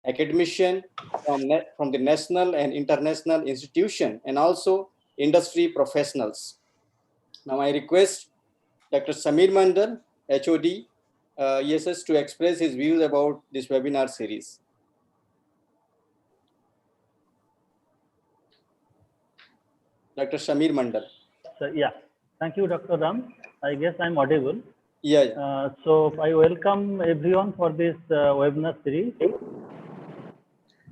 academician from the national and international institution, and also industry professionals. Now I request Dr. Samir Mandal, HOD, IISc, to express his views about this webinar series. Dr. Samir Mandal. So, yeah, thank you, Dr. Ram. I guess I'm audible. Yeah. So I welcome everyone for this webinar series.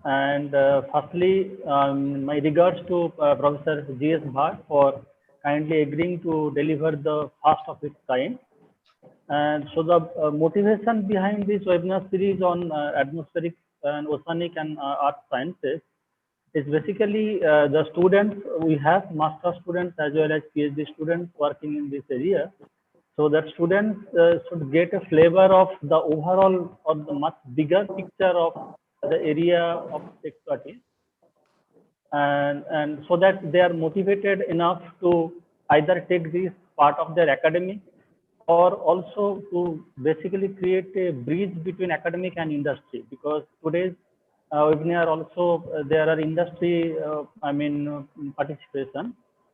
And firstly, my regards to Professor G.S. Bhat for kindly agreeing to deliver the first of its kind. And so the motivation behind this webinar series on atmospheric and oceanic and earth sciences is basically the students, we have master students as well as PhD students working in this area. So that students should get a flavor of the overall or the much bigger picture of the area of expertise, and so that they are motivated enough to either take this part of their academic or also to basically create a bridge between academic and industry, because today's webinar also there are industry participation,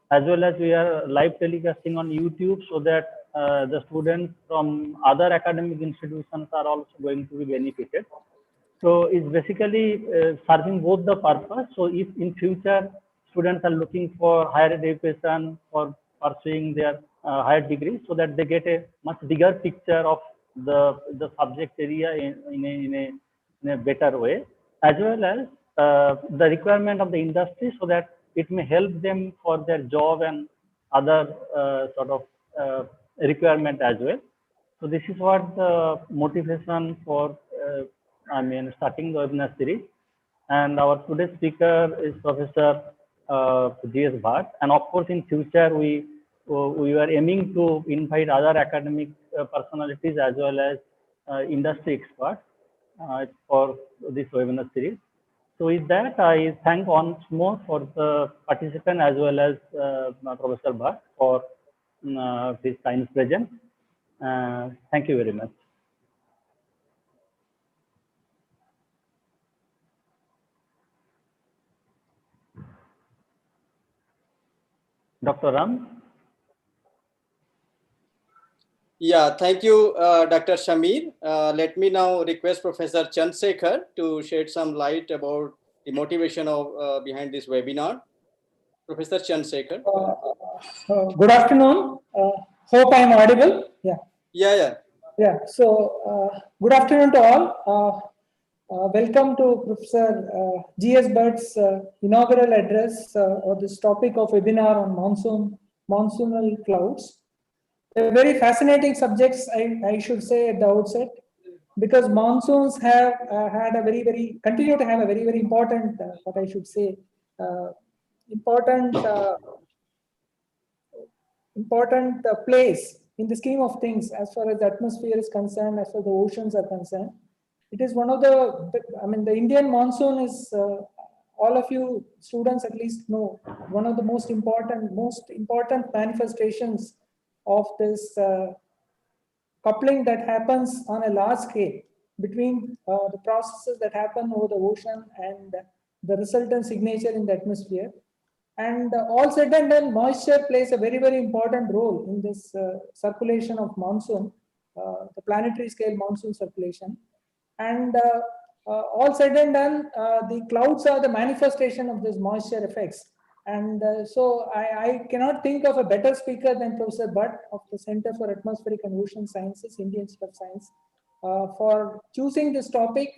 as well as we are live telecasting on YouTube, so that the students from other academic institutions are also going to be benefited. So it's basically serving both the purpose. So if in future students are looking for higher education or pursuing their higher degree, so that they get a much bigger picture of the subject area in a better way, as well as the requirement of the industry, so that it may help them for their job and other sort of requirement as well. So this is what the motivation for starting the webinar series. And our today's speaker is Professor G.S. Bhat. And of course, in future, we are aiming to invite other academic personalities as well as industry experts for this webinar series. So with that, I thank once more for the participant as well as Professor Bhat for his kind presence. Thank you very much. Dr. Ram? Yeah, thank you, Dr. Shamir. Let me now request Professor Chandrasekhar to shed some light about the motivation of behind this webinar. Professor Chandrasekhar. Good afternoon. Hope I am audible. Yeah. So, good afternoon to all. Welcome to Professor G.S. Bhatt's inaugural address on this topic of webinar on monsoonal clouds. A very fascinating subjects, I should say at the outset, because monsoons have had a continue to have a very important, what I should say, important place in the scheme of things as far as the atmosphere is concerned, as far as the oceans are concerned. It is one of the, the Indian monsoon is, all of you students at least know, one of the most important manifestations of this coupling that happens on a large scale between the processes that happen over the ocean and the resultant signature in the atmosphere. And all said and done, moisture plays a very important role in this circulation of monsoon, the planetary scale monsoon circulation. And all said and done, the clouds are the manifestation of this moisture effects. And so I cannot think of a better speaker than Professor Bhat of the Center for Atmospheric and Ocean Sciences, Indian Institute of Science, for choosing this topic.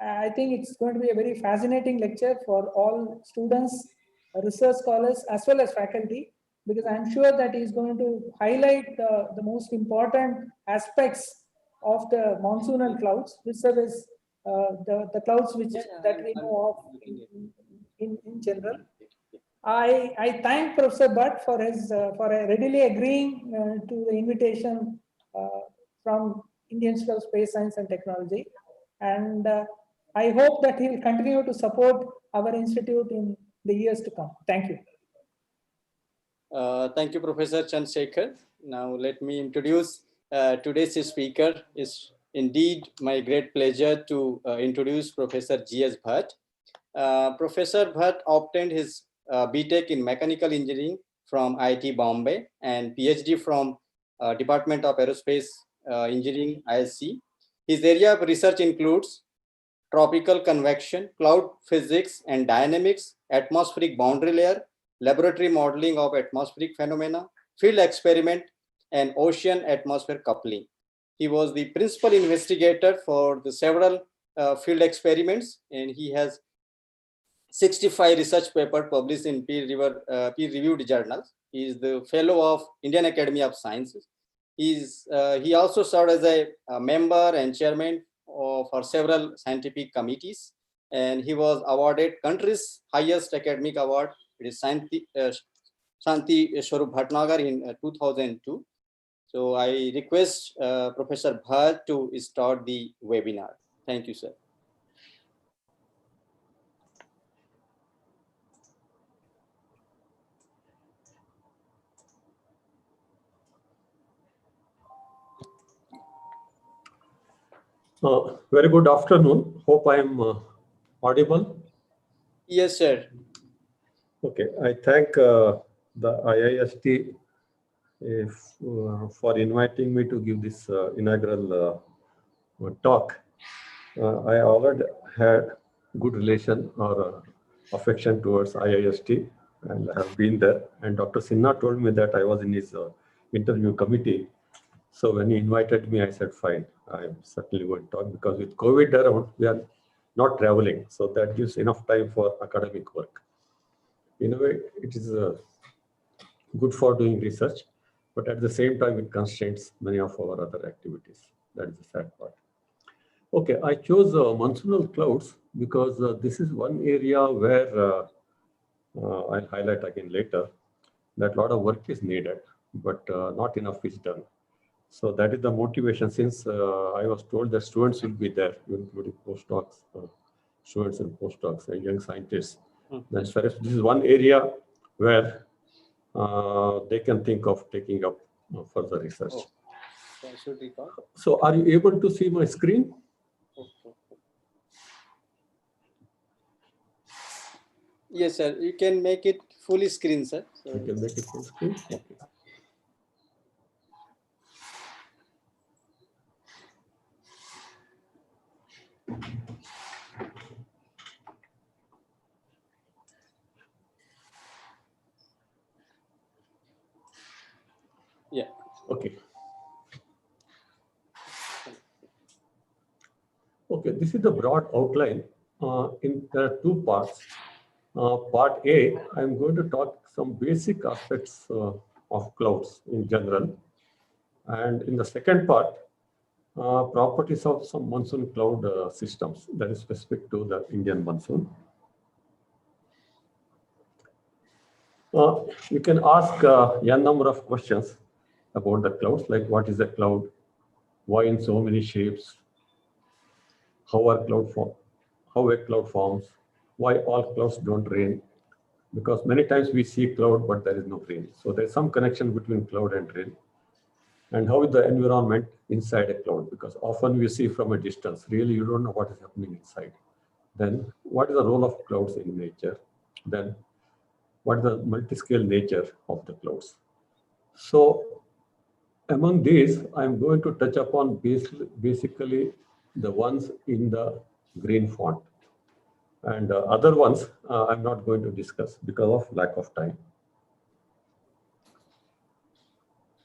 I think it's going to be a very fascinating lecture for all students, research scholars, as well as faculty, because I'm sure that he's going to highlight the most important aspects of the monsoonal clouds, which are the clouds that we know of in general. I thank Professor Bhat for his for readily agreeing to the invitation from Indian Institute of Space Science and Technology, and I hope that he will continue to support our institute in the years to come. Thank you. Thank you, Professor Chandrasekhar. Now let me introduce today's speaker is indeed my great pleasure to introduce Professor G.S. Bhat. Professor Bhat obtained his BTech in Mechanical Engineering from IIT Bombay and PhD from Department of Aerospace Engineering, IISc. His area of research includes tropical convection, cloud physics and dynamics, atmospheric boundary layer, laboratory modeling of atmospheric phenomena, field experiment, and ocean atmosphere coupling. He was the principal investigator for the several field experiments, and he has 65 research papers published in peer-reviewed journals. He is the fellow of Indian Academy of Sciences. He also served as a member and chairman for several scientific committees, and he was awarded country's highest academic award. It is Shanti Swarup Bhatnagar in 2002. So I request Professor Bhat to start the webinar. Thank you, sir. Very good afternoon. Hope I am audible. Yes, sir. Okay, I thank the IIST for inviting me to give this inaugural talk. I already had good relation or affection towards IIST and have been there. And Dr. Sinha told me that I was in his interview committee. So when he invited me, I said, fine, I'm certainly going to talk because with COVID around, we are not traveling. So that gives enough time for academic work. In a way, it is good for doing research, but at the same time, it constrains many of our other activities. That is the sad part. Okay, I chose monsoonal clouds because this is one area where I'll highlight again later that a lot of work is needed, but not enough is done. So that is the motivation since I was told that students will be there, including postdocs, students and postdocs and young scientists. As far as this is one area where they can think of taking up further research. So are you able to see my screen? Yes, sir. You can make it full screen, sir. So you can make it full screen? Okay. Yeah. Okay. Okay, this is the broad outline. There are two parts. Part A, I'm going to talk some basic aspects of clouds in general. And in the second part, properties of some monsoon cloud systems that is specific to the Indian monsoon. You can ask a number of questions about the clouds, like what is a cloud, why in so many shapes, how a cloud forms, why all clouds don't rain, because many times we see cloud but there is no rain. So there's some connection between cloud and rain. And how is the environment inside a cloud? Because often we see from a distance, really you don't know what is happening inside. Then what is the role of clouds in nature? Then what is the multi-scale nature of the clouds? So among these, I'm going to touch upon basically the ones in the green font. And other ones I'm not going to discuss because of lack of time.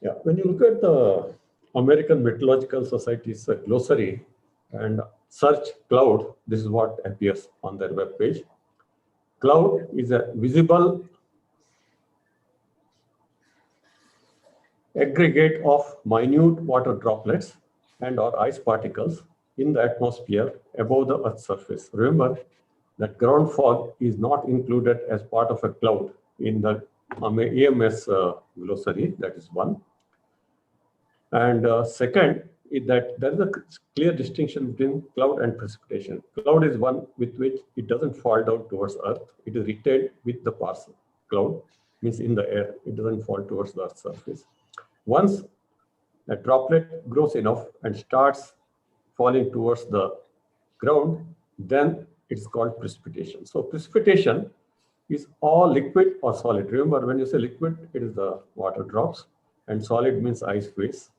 Yeah, when you look at the American Meteorological Society's glossary and search cloud, this is what appears on their webpage. Cloud is a visible aggregate of minute water droplets and or ice particles in the atmosphere above the Earth's surface. Remember that ground fog is not included as part of a cloud in the EMS glossary, that is one. And second is that there is a clear distinction between cloud and precipitation. Cloud is one with which it doesn't fall down towards Earth. It is retained with the parcel. Cloud means in the air, it doesn't fall towards the Earth's surface. Once a droplet grows enough and starts falling towards the ground, then it's called precipitation. So precipitation is all liquid or solid. Remember, when you say liquid, it is the water drops, and solid means ice phase.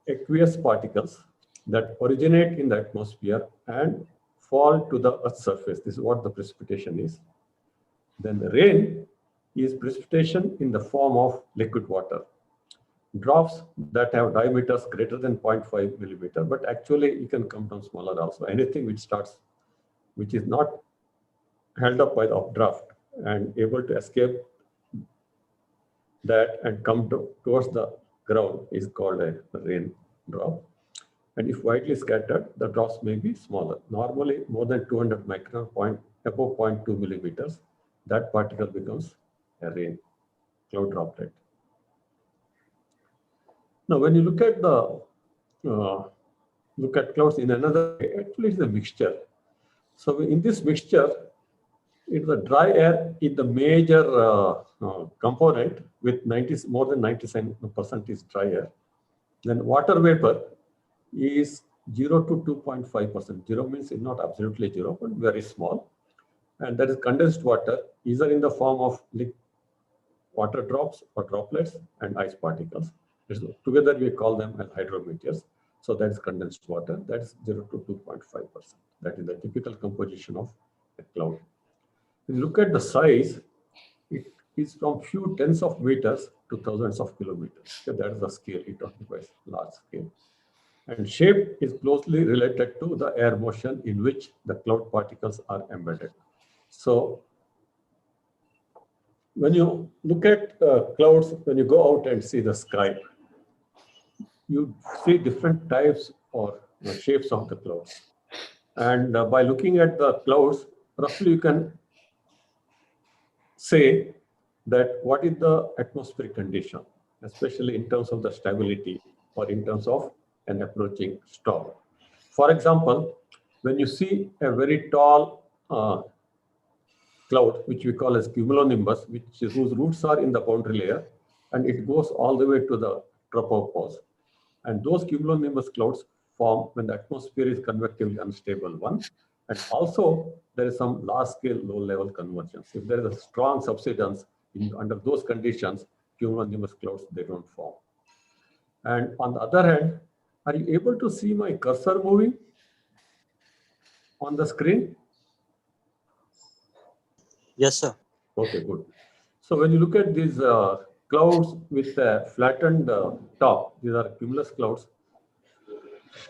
Aqueous particles that originate in the atmosphere and fall to the Earth's surface. This is what the precipitation is. Then the rain is precipitation in the form of liquid water. Drops that have diameters greater than 0.5 millimeter, but actually you can come down smaller also. Anything which is not held up by the updraft and able to escape that and come towards the ground is called a rain drop. And if widely scattered, the drops may be smaller. Normally, more than 200 micron, above 0.2 millimeters, that particle becomes a rain cloud droplet. Now, when you look at clouds in another way, actually it's a mixture. So in this mixture, it's the dry air is the major component with more than 97% is dry air. Then water vapor is 0 to 2.5%. 0 means it's not absolutely 0, but very small. And that is condensed water, either in the form of water drops or droplets and ice particles. Together we call them as hydrometeors. So that is condensed water. That is 0 to 2.5%. That is the typical composition of a cloud. If you look at the size, it is from few tens of meters to thousands of kilometers. So that is the scale. It occupies large scale. And shape is closely related to the air motion in which the cloud particles are embedded. So when you look at clouds, when you go out and see the sky, you see different types or shapes of the clouds. And by looking at the clouds, roughly you can say that what is the atmospheric condition, especially in terms of the stability or in terms of an approaching storm. For example, when you see a very tall cloud, which we call as cumulonimbus, whose roots are in the boundary layer, and it goes all the way to the tropopause. And those cumulonimbus clouds form when the atmosphere is convectively unstable, one. And also, there is some large-scale, low-level convergence. If there is a strong subsidence under those conditions, cumulonimbus clouds, they don't form. And on the other hand, are you able to see my cursor moving on the screen? Yes, sir. Okay, good. So when you look at these clouds with a flattened top, these are cumulus clouds.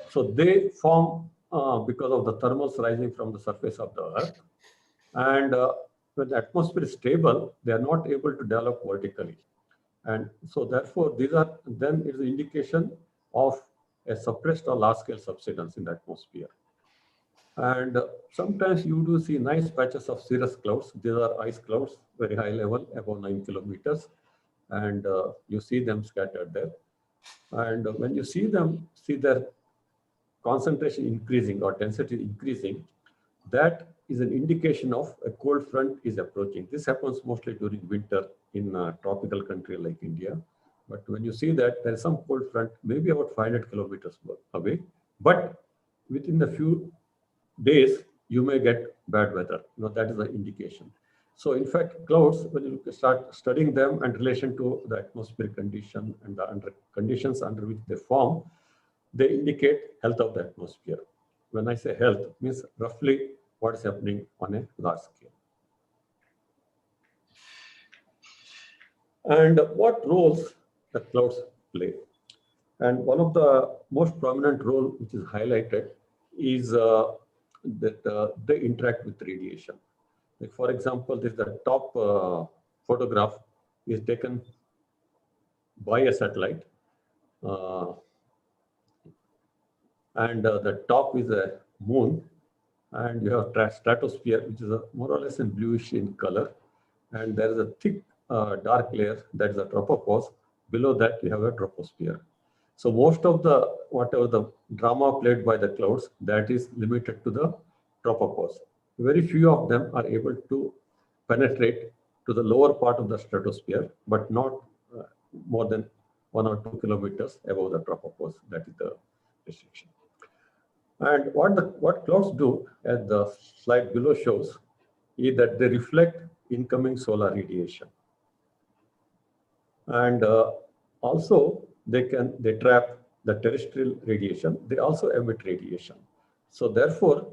So they form because of the thermals rising from the surface of the Earth. And when the atmosphere is stable, they are not able to develop vertically. And so therefore, then it's an indication of a suppressed or large-scale subsidence in the atmosphere. And sometimes you do see nice patches of cirrus clouds. These are ice clouds, very high level, above 9 kilometers. And you see them scattered there. And when you see their concentration increasing or density increasing, that is an indication of a cold front is approaching. This happens mostly during winter in a tropical country like India. But when you see that, there is some cold front, maybe about 500 kilometers away. But within a few days, you may get bad weather. That is the indication. So in fact, clouds, when you start studying them in relation to the atmospheric condition and the conditions under which they form, they indicate health of the atmosphere. When I say health, it means roughly what is happening on a large scale. And what roles the clouds play. And one of the most prominent role which is highlighted is that they interact with radiation. Like for example, this is the top photograph is taken by a satellite. And the top is a moon, and you have stratosphere, which is more or less in bluish in color, and there is a thick dark layer that is a tropopause. Below that you have a troposphere. So most of the whatever the drama played by the clouds, that is limited to the tropopause. Very few of them are able to penetrate to the lower part of the stratosphere, but not more than 1 or 2 kilometers above the tropopause. That is the restriction. And what clouds do, as the slide below shows, is that they reflect incoming solar radiation. And also they trap the terrestrial radiation. They also emit radiation. So therefore,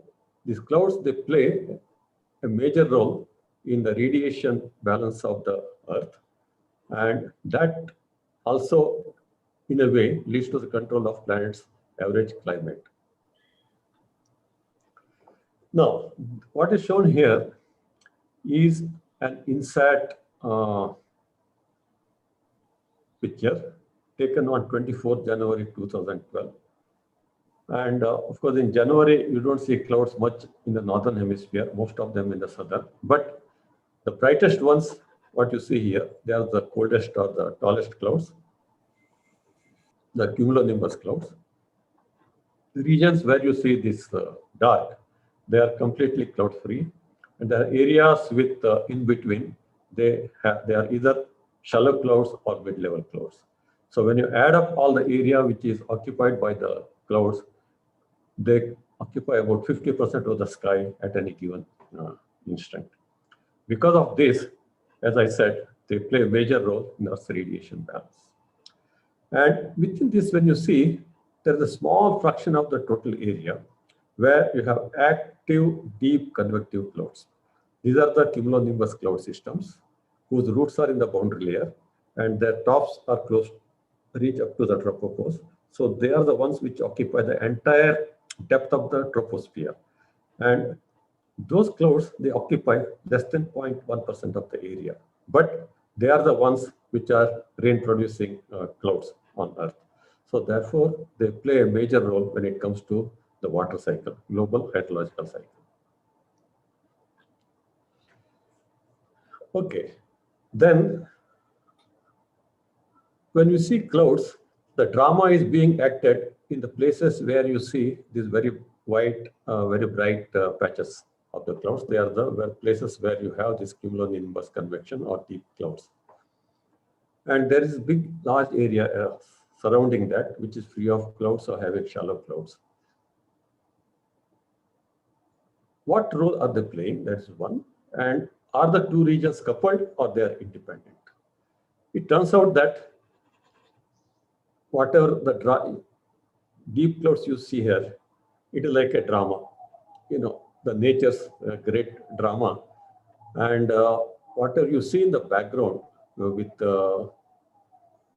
these clouds, they play a major role in the radiation balance of the Earth. And that also, in a way, leads to the control of planet's average climate. Now, what is shown here is an INSAT picture taken on 24th January 2012. And of course, in January, you don't see clouds much in the northern hemisphere, most of them in the southern. But the brightest ones, what you see here, they are the coldest or the tallest clouds, the cumulonimbus clouds. The regions where you see this dark, they are completely cloud-free. And there are areas with in between, they are either shallow clouds or mid-level clouds. So when you add up all the area which is occupied by the clouds, they occupy about 50% of the sky at any given instant. Because of this, as I said, they play a major role in Earth's radiation balance. And within this, when you see, there is a small fraction of the total area where you have active, deep convective clouds. These are the cumulonimbus cloud systems whose roots are in the boundary layer and their tops are close, reach up to the tropopause. So they are the ones which occupy the entire depth of the troposphere. And those clouds, they occupy less than 0.1% of the area, but they are the ones which are rain-producing clouds on Earth. So therefore, they play a major role when it comes to the water cycle, global hydrological cycle. Okay, then when you see clouds, the drama is being acted in the places where you see these very white, very bright patches of the clouds. They are the places where you have this cumulonimbus convection or deep clouds. And there is a big, large area surrounding that, which is free of clouds or having shallow clouds. What role are they playing? That's one. And are the two regions coupled or they are independent? It turns out that whatever the deep clouds you see here, it is like a drama, the nature's great drama. And whatever you see in the background with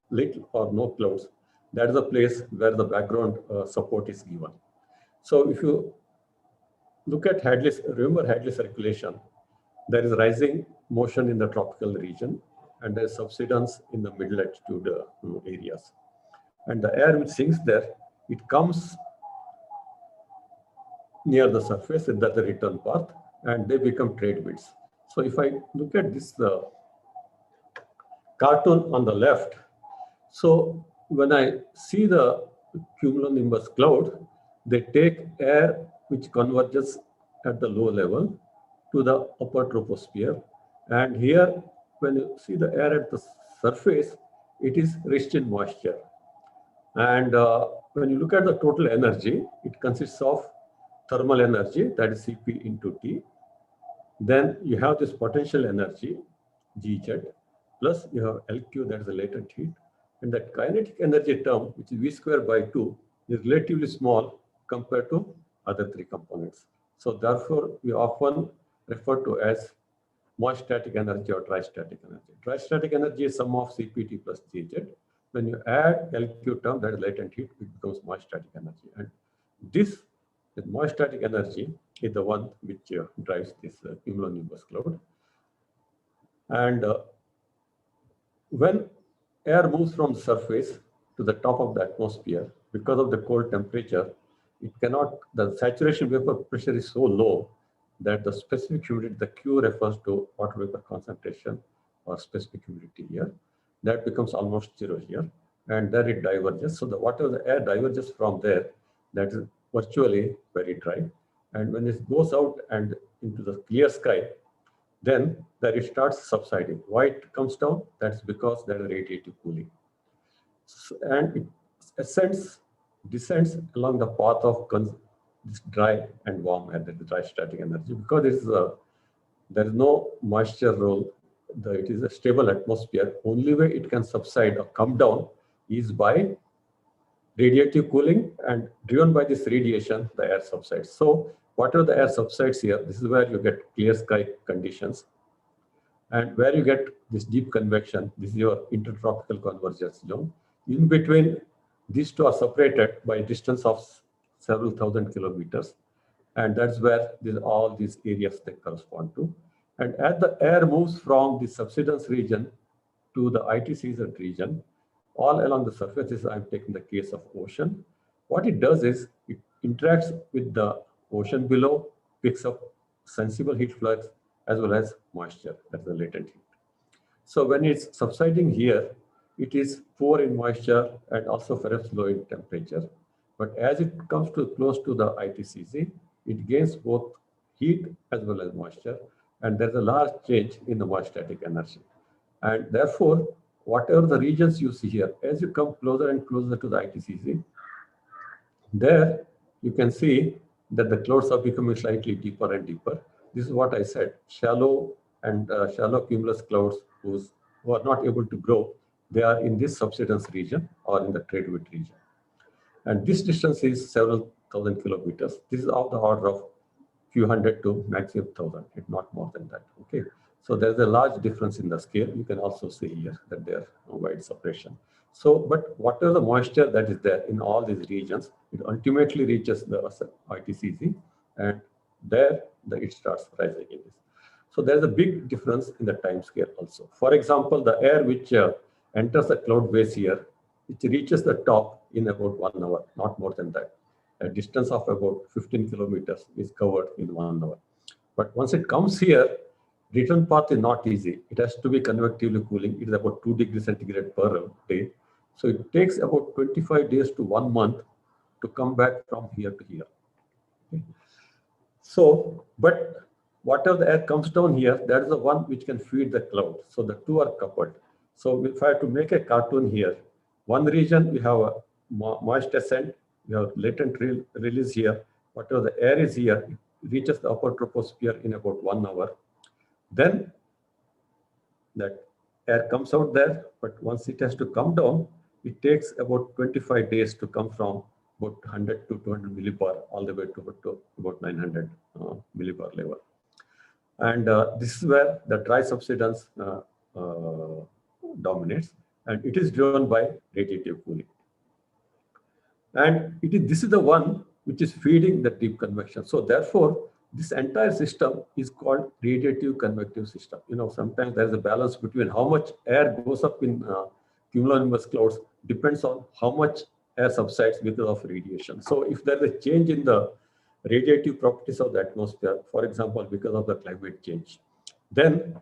little or no clouds, that is a place where the background support is given. So if you look at remember Hadley circulation, there is rising motion in the tropical region and there is subsidence in the middle latitude areas. And the air which sinks there, it comes near the surface at the return path and they become trade winds. So if I look at this cartoon on the left, so when I see the cumulonimbus cloud, they take air which converges at the low level to the upper troposphere. And here, when you see the air at the surface, it is rich in moisture. And when you look at the total energy, it consists of thermal energy, that is Cp into T. Then you have this potential energy, Gz, plus you have Lq, that is the latent heat. And that kinetic energy term, which is V square by 2, is relatively small compared to other three components. So therefore, we often refer to as moist static energy or dry static energy. Dry static energy is sum of Cpt plus Gz. When you add Lq term, that is latent heat, it becomes moist static energy. And this moist static energy is the one which drives this cumulonimbus cloud. And when air moves from the surface to the top of the atmosphere, because of the cold temperature, the saturation vapor pressure is so low that the specific humidity, the Q refers to water vapor concentration or specific humidity here, that becomes almost zero here. And there it diverges. So whatever the air diverges from there, that is virtually very dry. And when it goes out and into the clear sky, then there it starts subsiding. Why it comes down? That's because there is radiative cooling. And it descends along the path of this dry and warm air, that is dry static energy, because there is no moisture role. It is a stable atmosphere. Only way it can subside or come down is by radiative cooling, and driven by this radiation, the air subsides. So whatever the air subsides here, this is where you get clear sky conditions. And where you get this deep convection, this is your intertropical convergence zone. In between, these two are separated by a distance of several thousand kilometers. And that's where all these areas they correspond to. And as the air moves from the subsidence region to the ITCZ region, all along the surfaces, I'm taking the case of ocean. What it does is it interacts with the ocean below, picks up sensible heat flux as well as moisture, that's the latent heat. So when it's subsiding here, it is poor in moisture and also perhaps low in temperature. But as it comes to close to the ITCZ, it gains both heat as well as moisture, and there's a large change in the moist static energy. And therefore, whatever the regions you see here, as you come closer and closer to the ITCZ, there you can see that the clouds are becoming slightly deeper and deeper. This is what I said, shallow cumulus clouds who are not able to grow, they are in this subsidence region or in the trade wind region. And this distance is several thousand kilometers. This is of the order of few hundred to maximum thousand, if not more than that. Okay. So there's a large difference in the scale. You can also see here that there are wide separation. So, but whatever the moisture that is there in all these regions, it ultimately reaches the ITCZ, and there it starts rising in this. So there's a big difference in the time scale also. For example, the air which enters the cloud base here, it reaches the top in about 1 hour, not more than that. A distance of about 15 kilometers is covered in 1 hour. But once it comes here, return path is not easy. It has to be convectively cooling. It is about 2 degrees centigrade per day. So it takes about 25 days to 1 month to come back from here to here. Okay. So, but whatever the air comes down here, that is the one which can feed the cloud. So the two are coupled. So if I have to make a cartoon here, one region we have a moist ascent, we have latent release here. Whatever the air is here, it reaches the upper troposphere in about 1 hour. Then that air comes out there, but once it has to come down, it takes about 25 days to come from about 100 to 200 millibar all the way to about 900 millibar level. And this is where the dry subsidence dominates, and it is driven by radiative cooling. And this is the one which is feeding the deep convection. So therefore, this entire system is called radiative convective system. You know, sometimes there's a balance between how much air goes up in cumulonimbus clouds depends on how much air subsides because of radiation. So if there's a change in the radiative properties of the atmosphere, for example, because of the climate change, then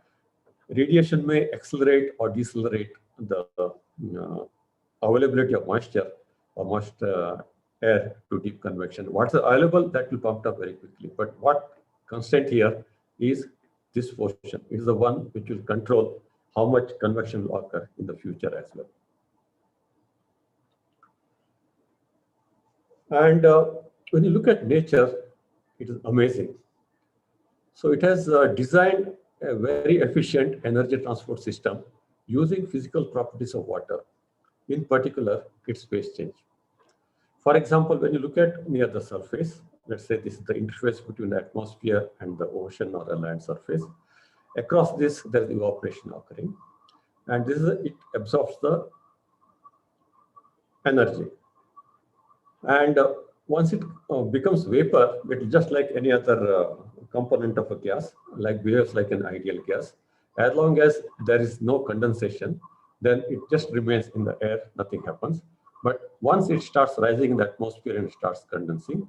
radiation may accelerate or decelerate the availability of moisture or moist air to deep convection. What's available, that will pump up very quickly. But what constant here is this portion. It is the one which will control how much convection will occur in the future as well. And when you look at nature, it is amazing. So it has designed a very efficient energy transport system using physical properties of water, in particular its phase change. For example, when you look at near the surface, let's say this is the interface between the atmosphere and the ocean or the land surface. Across this, there is evaporation occurring, and this is it absorbs the energy. And once it becomes vapor, it is just like any other component of a gas, like behaves like an ideal gas. As long as there is no condensation, then it just remains in the air, nothing happens. But once it starts rising in the atmosphere and starts condensing,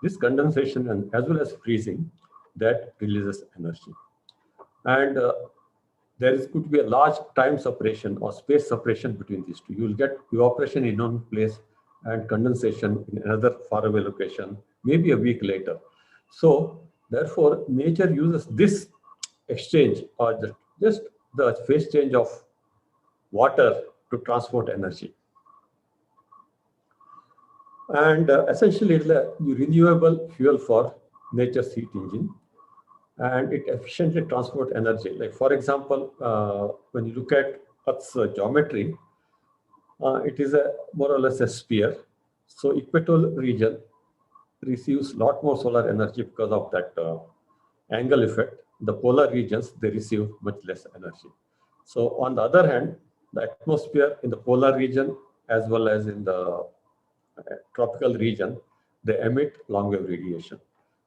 this condensation and as well as freezing, that releases energy. And there could be a large time separation or space separation between these two. You will get evaporation in one place and condensation in another faraway location, maybe a week later. So therefore, nature uses this exchange or just the phase change of water to transport energy. And essentially, it's a renewable fuel for nature's heat engine, and it efficiently transport energy. Like for example, when you look at Earth's geometry, it is a more or less a sphere. So equatorial region receives a lot more solar energy because of that angle effect. The polar regions, they receive much less energy. So on the other hand, the atmosphere in the polar region as well as in the tropical region, they emit long wave radiation.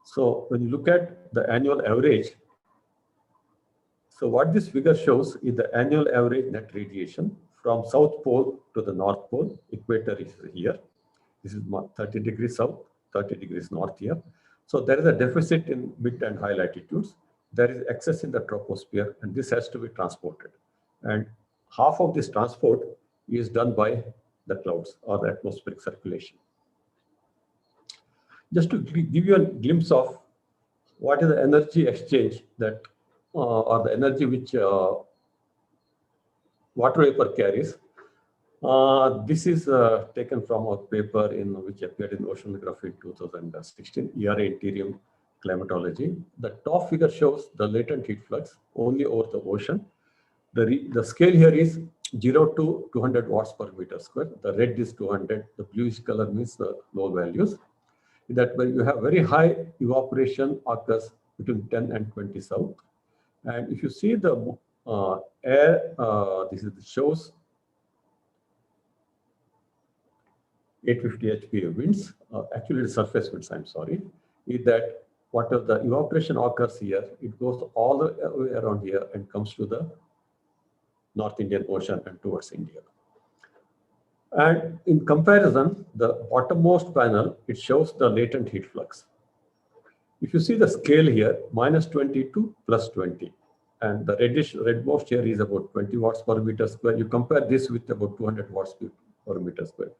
So when you look at the annual average, so what this figure shows is the annual average net radiation from South Pole to the North Pole. Equator is here. This is 30 degrees south, 30 degrees north here. So there is a deficit in mid and high latitudes. There is excess in the troposphere, and this has to be transported. And half of this transport is done by the clouds or the atmospheric circulation. Just to give you a glimpse of what is the energy exchange that, or the energy which water vapor carries. This is taken from a paper which appeared in Oceanography 2016, ERA Interium Climatology. The top figure shows the latent heat flux only over the ocean. The scale here is 0 to 200 watts per meter square. The red is 200. The bluish color means the low values. That where you have very high evaporation occurs between 10 and 20 south. And if you see the air, this shows 850 HPA winds, actually the surface winds, I'm sorry, is that whatever the evaporation occurs here, it goes all the way around here and comes to the North Indian Ocean and towards India. And in comparison, the bottommost panel, it shows the latent heat flux. If you see the scale here, minus 20 to plus 20, and the redmost here is about 20 watts per meter square. You compare this with about 200 watts per meter square.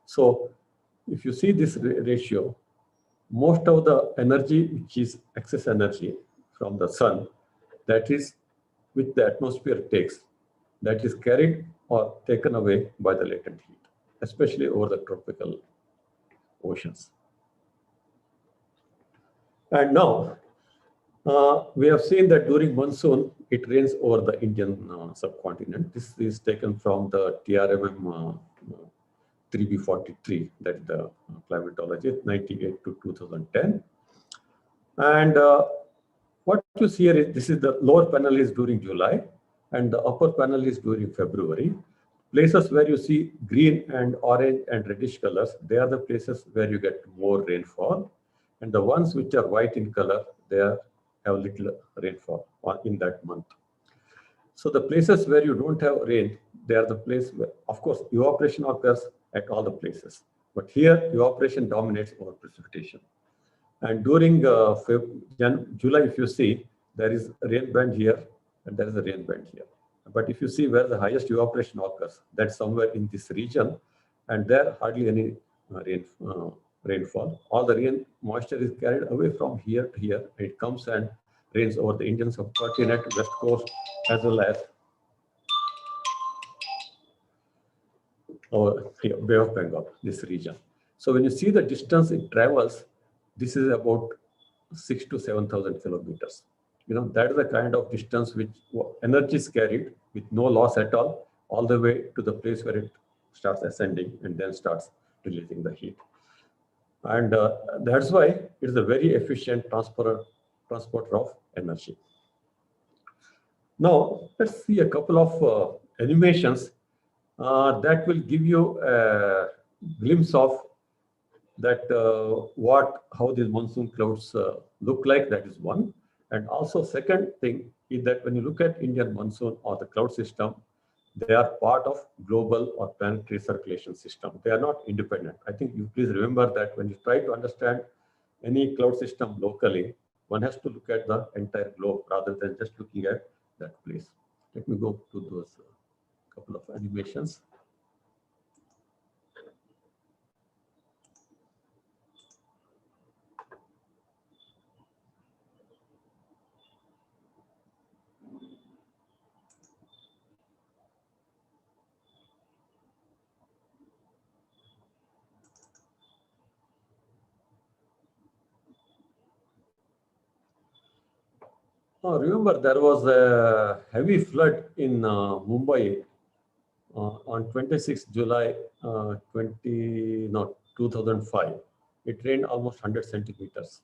So if you see this ratio, most of the energy, which is excess energy from the sun, that is which the atmosphere takes, that is carried or taken away by the latent heat, especially over the tropical oceans. And now, we have seen that during monsoon, it rains over the Indian subcontinent. This is taken from the TRMM 3B43, that is the climatology, 98 to 2010. And what you see here is, this is the lower panel is during July, and the upper panel is during February. Places where you see green and orange and reddish colors, they are the places where you get more rainfall. And the ones which are white in color, they have little rainfall in that month. So the places where you don't have rain, they are the place where, of course, evaporation occurs at all the places. But here, evaporation dominates over precipitation. And during July, if you see, there is a rain band here, and there is a rain band here. But if you see where the highest evaporation occurs, that's somewhere in this region, and there hardly any rainfall. All the rain moisture is carried away from here to here. It comes and rains over the Indian subcontinent, west coast, as well as over here, Bay of Bengal, this region. So when you see the distance it travels, this is about 6,000 to 7,000 kilometers. You know, that is the kind of distance which energy is carried with no loss at all the way to the place where it starts ascending and then starts releasing the heat. And that's why it is a very efficient transporter of energy. Now, let's see a couple of animations that will give you a glimpse of that how these monsoon clouds look like. That is one. And also second thing is that when you look at Indian monsoon or the cloud system, they are part of global or planetary circulation system. They are not independent. I think you please remember that when you try to understand any cloud system locally, one has to look at the entire globe rather than just looking at that place. Let me go to those couple of animations. Remember, there was a heavy flood in Mumbai on 26th July 2005. It rained almost 100 centimeters.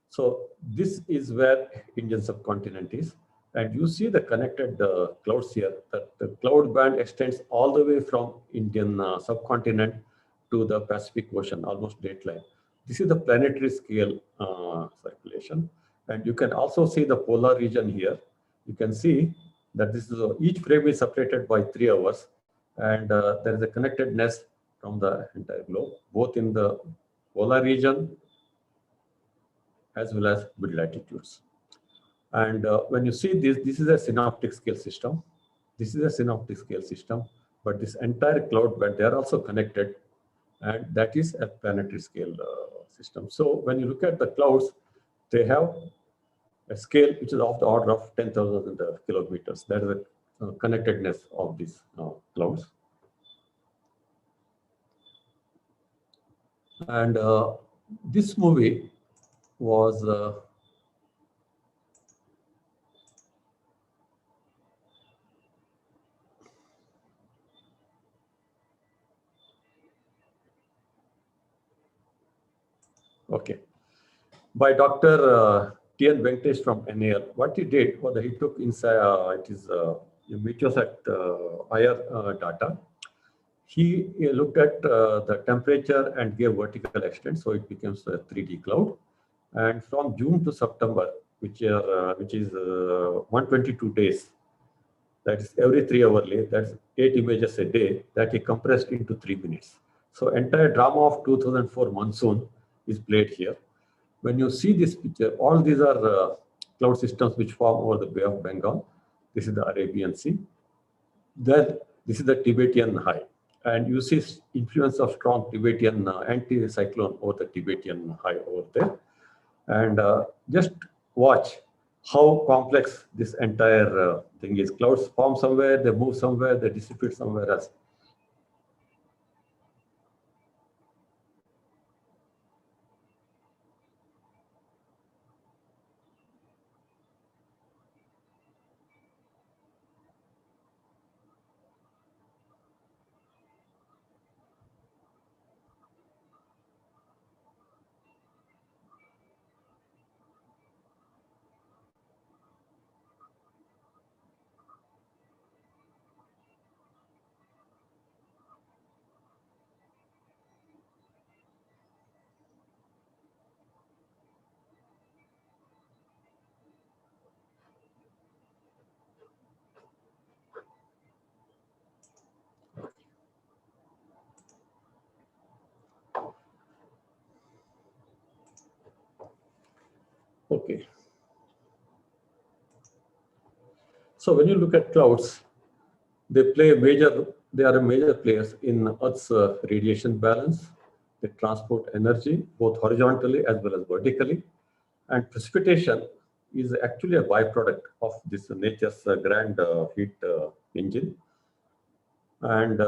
So this is where Indian subcontinent is. And you see the connected clouds here, that the cloud band extends all the way from Indian subcontinent to the Pacific Ocean, almost dateline. This is the planetary scale circulation. And you can also see the polar region here. You can see that this is each frame is separated by 3 hours, and there is a connectedness from the entire globe, both in the polar region as well as mid latitudes. And when you see this, this is a synoptic scale system. This is a synoptic scale system, but this entire cloud belt, they are also connected, and that is a planetary scale system. So when you look at the clouds, they have a scale which is of the order of 10,000 kilometers. That is the connectedness of these clouds. And this movie was okay, by Dr. T.N. Venkatesh from NAL. What he did was that he took inside it is Meteosat IR data. He looked at the temperature and gave vertical extent, so it becomes a 3D cloud. And from June to September, which is 122 days, that is every 3 hourly, that's 8 images a day, that he compressed into 3 minutes. So entire drama of 2004 monsoon is played here. When you see this picture, all these are cloud systems which form over the Bay of Bengal. This is the Arabian Sea. Then this is the Tibetan High. And you see influence of strong Tibetan anti-cyclone over the Tibetan High over there. And just watch how complex this entire thing is. Clouds form somewhere, they move somewhere, they dissipate somewhere else. Okay. So when you look at clouds, they are a major players in Earth's radiation balance. They transport energy both horizontally as well as vertically. And precipitation is actually a byproduct of this nature's grand heat engine. And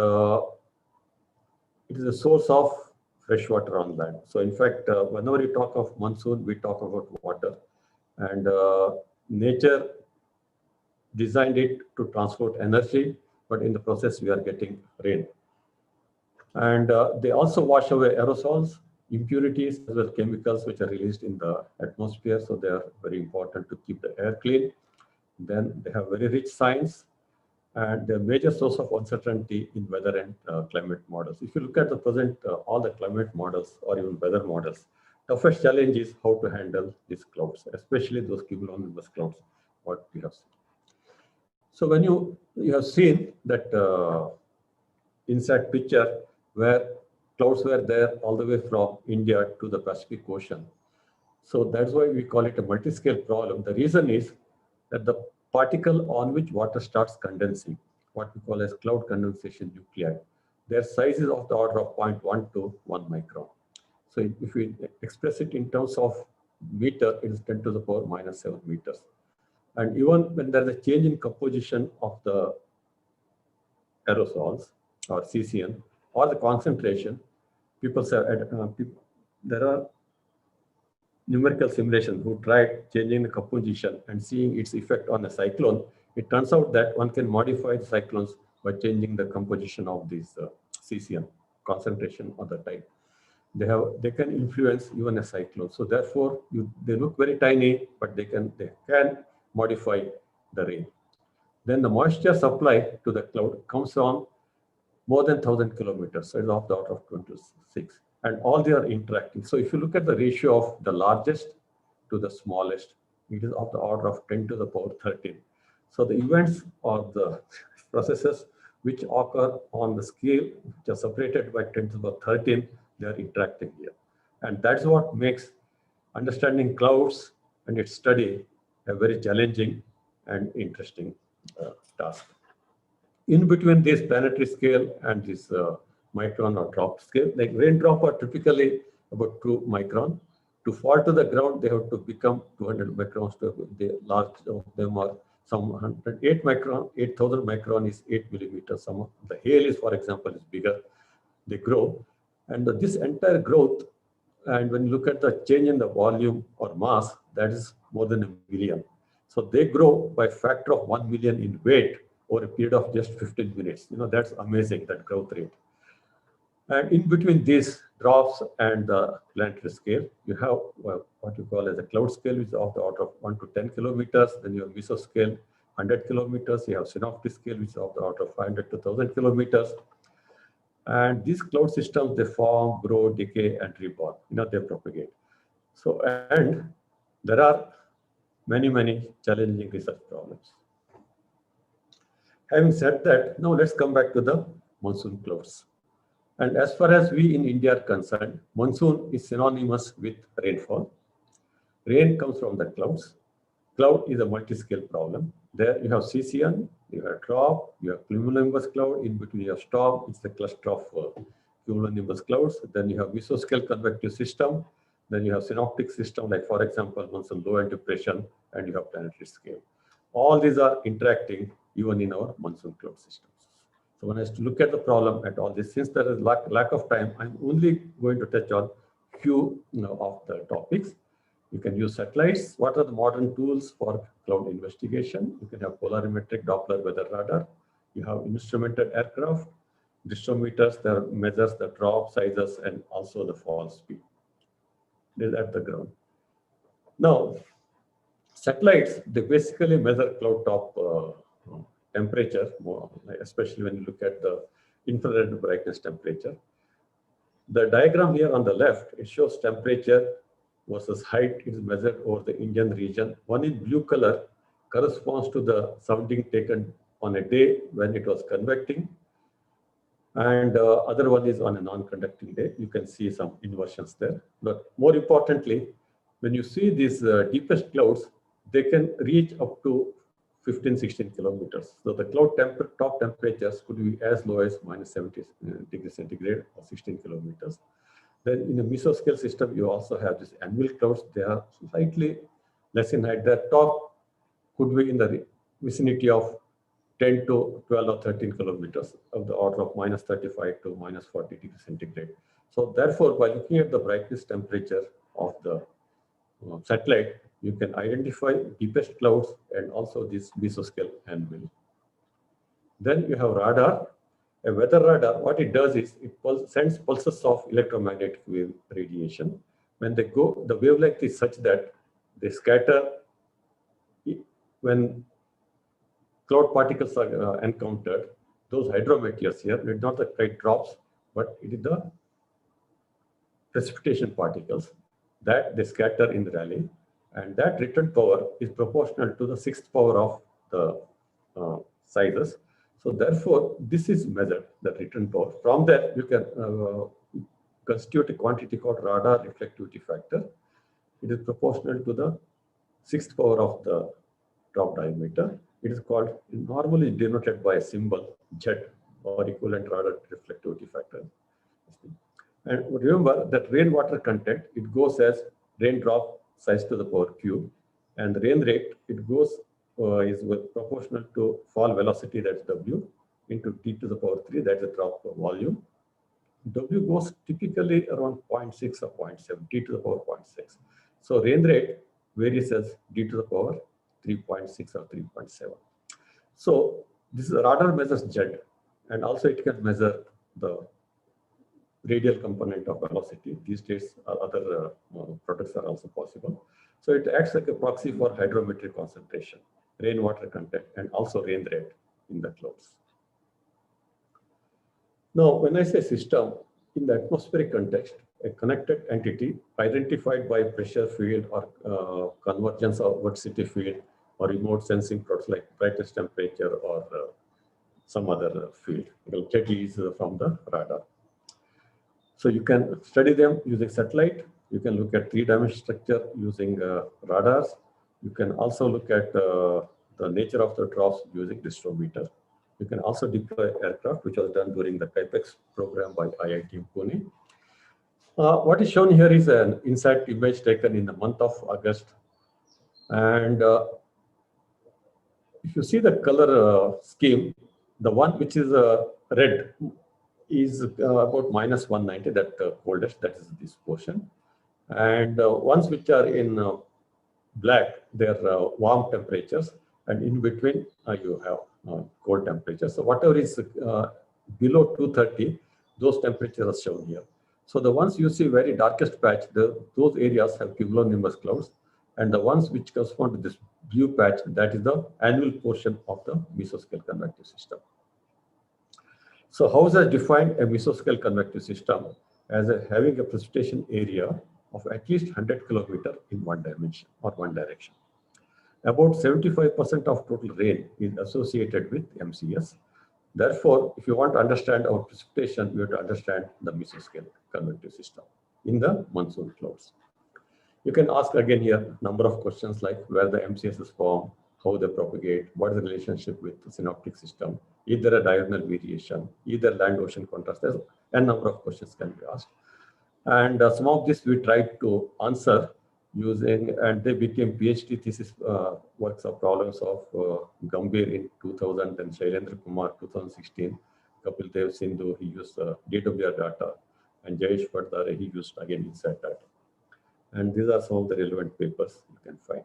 it is a source of fresh water on land. So in fact, whenever you talk of monsoon, we talk about water. And nature designed it to transport energy, but in the process, we are getting rain. And they also wash away aerosols, impurities, as well as chemicals which are released in the atmosphere. So they are very important to keep the air clean. Then they have very rich science, and they're a major source of uncertainty in weather and climate models. If you look at the present, all the climate models or even weather models, toughest challenge is how to handle these clouds, especially those cumulonimbus clouds, what we have seen. So when you have seen that inside picture where clouds were there all the way from India to the Pacific Ocean. So that's why we call it a multi-scale problem. The reason is that the particle on which water starts condensing, what we call as cloud condensation nuclei, their size is of the order of 0.1 to 1 micron. So if we express it in terms of meter, it is 10 to the power minus 7 meters. And even when there is a change in composition of the aerosols or CCN or the concentration, people say there are numerical simulation who tried changing the composition and seeing its effect on a cyclone, it turns out that one can modify the cyclones by changing the composition of these cesium, concentration or the type. They can influence even a cyclone. So therefore, they look very tiny, but they can modify the rain. Then the moisture supply to the cloud comes on more than 1,000 kilometers, so it's of the order of 26. And all they are interacting. So if you look at the ratio of the largest to the smallest, it is of the order of 10 to the power 13. So the events or the processes which occur on the scale, which are separated by 10 to the power 13, they are interacting here. And that's what makes understanding clouds and its study a very challenging and interesting task. In between this planetary scale and this micron or drop scale, like raindrop are typically about 2 micron. To fall to the ground, they have to become 200 microns. The large of them are some 108 micron, 8,000 micron is 8 millimeters. Some of the hail is, for example, is bigger. They grow, and this entire growth, and when you look at the change in the volume or mass, that is more than 1 million. So they grow by a factor of 1 million in weight over a period of just 15 minutes. That's amazing, that growth rate. And in between these drops and the planetary scale, you have what you call as a cloud scale, which is of the order of 1 to 10 kilometers. Then you have mesoscale, 100 kilometers. You have synoptic scale, which is of the order of 500 to 1,000 kilometers. And these cloud systems, they form, grow, decay, and reborn. They propagate. So, and there are many, many challenging research problems. Having said that, now let's come back to the monsoon clouds. And as far as we in India are concerned, monsoon is synonymous with rainfall. Rain comes from the clouds. Cloud is a multi-scale problem. There you have cesium, you have drop, you have cumulonimbus cloud, in between you have storm, it's the cluster of cumulonimbus clouds. Then you have mesoscale convective system. Then you have synoptic system, like for example, monsoon low end depression, and you have planetary scale. All these are interacting even in our monsoon cloud systems. So one has to look at the problem at all this. Since there is lack of time, I'm only going to touch on few of the topics. You can use satellites. What are the modern tools for cloud investigation? You can have polarimetric Doppler weather radar. You have instrumented aircraft, distrometers that measures the drop sizes and also the fall speed. This is at the ground. Now, satellites, they basically measure cloud top temperature, especially when you look at the infrared brightness temperature. The diagram here on the left, it shows temperature versus height is measured over the Indian region. One in blue color corresponds to the sounding taken on a day when it was convecting, and other one is on a non-conducting day. You can see some inversions there. But more importantly, when you see these deepest clouds, they can reach up to 15, 16 kilometers. So the cloud top temperatures could be as low as minus 70 degrees centigrade or 16 kilometers. Then in a mesoscale system, you also have these annual clouds. They are slightly less in height. Their top could be in the vicinity of 10 to 12 or 13 kilometers of the order of minus 35 to minus 40 degrees centigrade. So therefore, by looking at the brightness temperature of the satellite, you can identify deepest clouds and also this mesoscale annual. Then you have radar. A weather radar, what it does is it sends pulses of electromagnetic wave radiation. When they go, the wavelength is such that they scatter when cloud particles are encountered. Those hydrometeors here, it's not the kite drops, but it is the precipitation particles that they scatter in the rally. And that return power is proportional to the 6th power of the sizes. So therefore, this is measured, the return power. From there, you can constitute a quantity called radar reflectivity factor. It is proportional to the 6th power of the drop diameter. It is called, normally denoted by a symbol Z, or equivalent radar reflectivity factor. And remember that rainwater content, it goes as raindrop size to the power cube, and the rain rate, it goes is proportional to fall velocity, that's W, into T to the power 3, that's the drop volume. W goes typically around 0.6 or 0.7, T to the power 0.6. So rain rate varies as d to the power 3.6 or 3.7. So this radar measures Z, and also it can measure the radial component of velocity. These days, other products are also possible. So it acts like a proxy for hydrometric concentration, rainwater content, and also rain rate in the clouds. Now, when I say system, in the atmospheric context, a connected entity identified by pressure field or convergence of verticity field or remote sensing products like brightest temperature or some other field. ZT is from the radar. So you can study them using satellite. You can look at three-dimensional structure using radars. You can also look at the nature of the troughs using distrometer. You can also deploy aircraft, which was done during the CAPEX program by IIT Pune. What is shown here is an InSat image taken in the month of August. And if you see the color scheme, the one which is red is about minus 190, that coldest, that is this portion. And ones which are in black, they're warm temperatures, and in between you have cold temperatures. So whatever is below 230, those temperatures are shown here. So the ones you see very darkest patch, those areas have cumulonimbus clouds, and the ones which correspond to this blue patch, that is the annual portion of the mesoscale convective system. So how is that defined a mesoscale convective system? As having a precipitation area of at least 100 kilometers in one dimension or one direction. About 75% of total rain is associated with MCS. Therefore, if you want to understand our precipitation, you have to understand the mesoscale convective system in the monsoon clouds. You can ask again here number of questions like where the MCS is formed, how they propagate, what is the relationship with the synoptic system, is there a diurnal variation, either land-ocean contrast, a number of questions can be asked. And some of this we tried to answer using, and they became PhD thesis works of problems of Gambhir in 2000 and Shailendra Kumar 2016, Kapil Dev Sindhu, he used DWR data, and Jayesh Bhat, he used again InSat data. And these are some of the relevant papers you can find.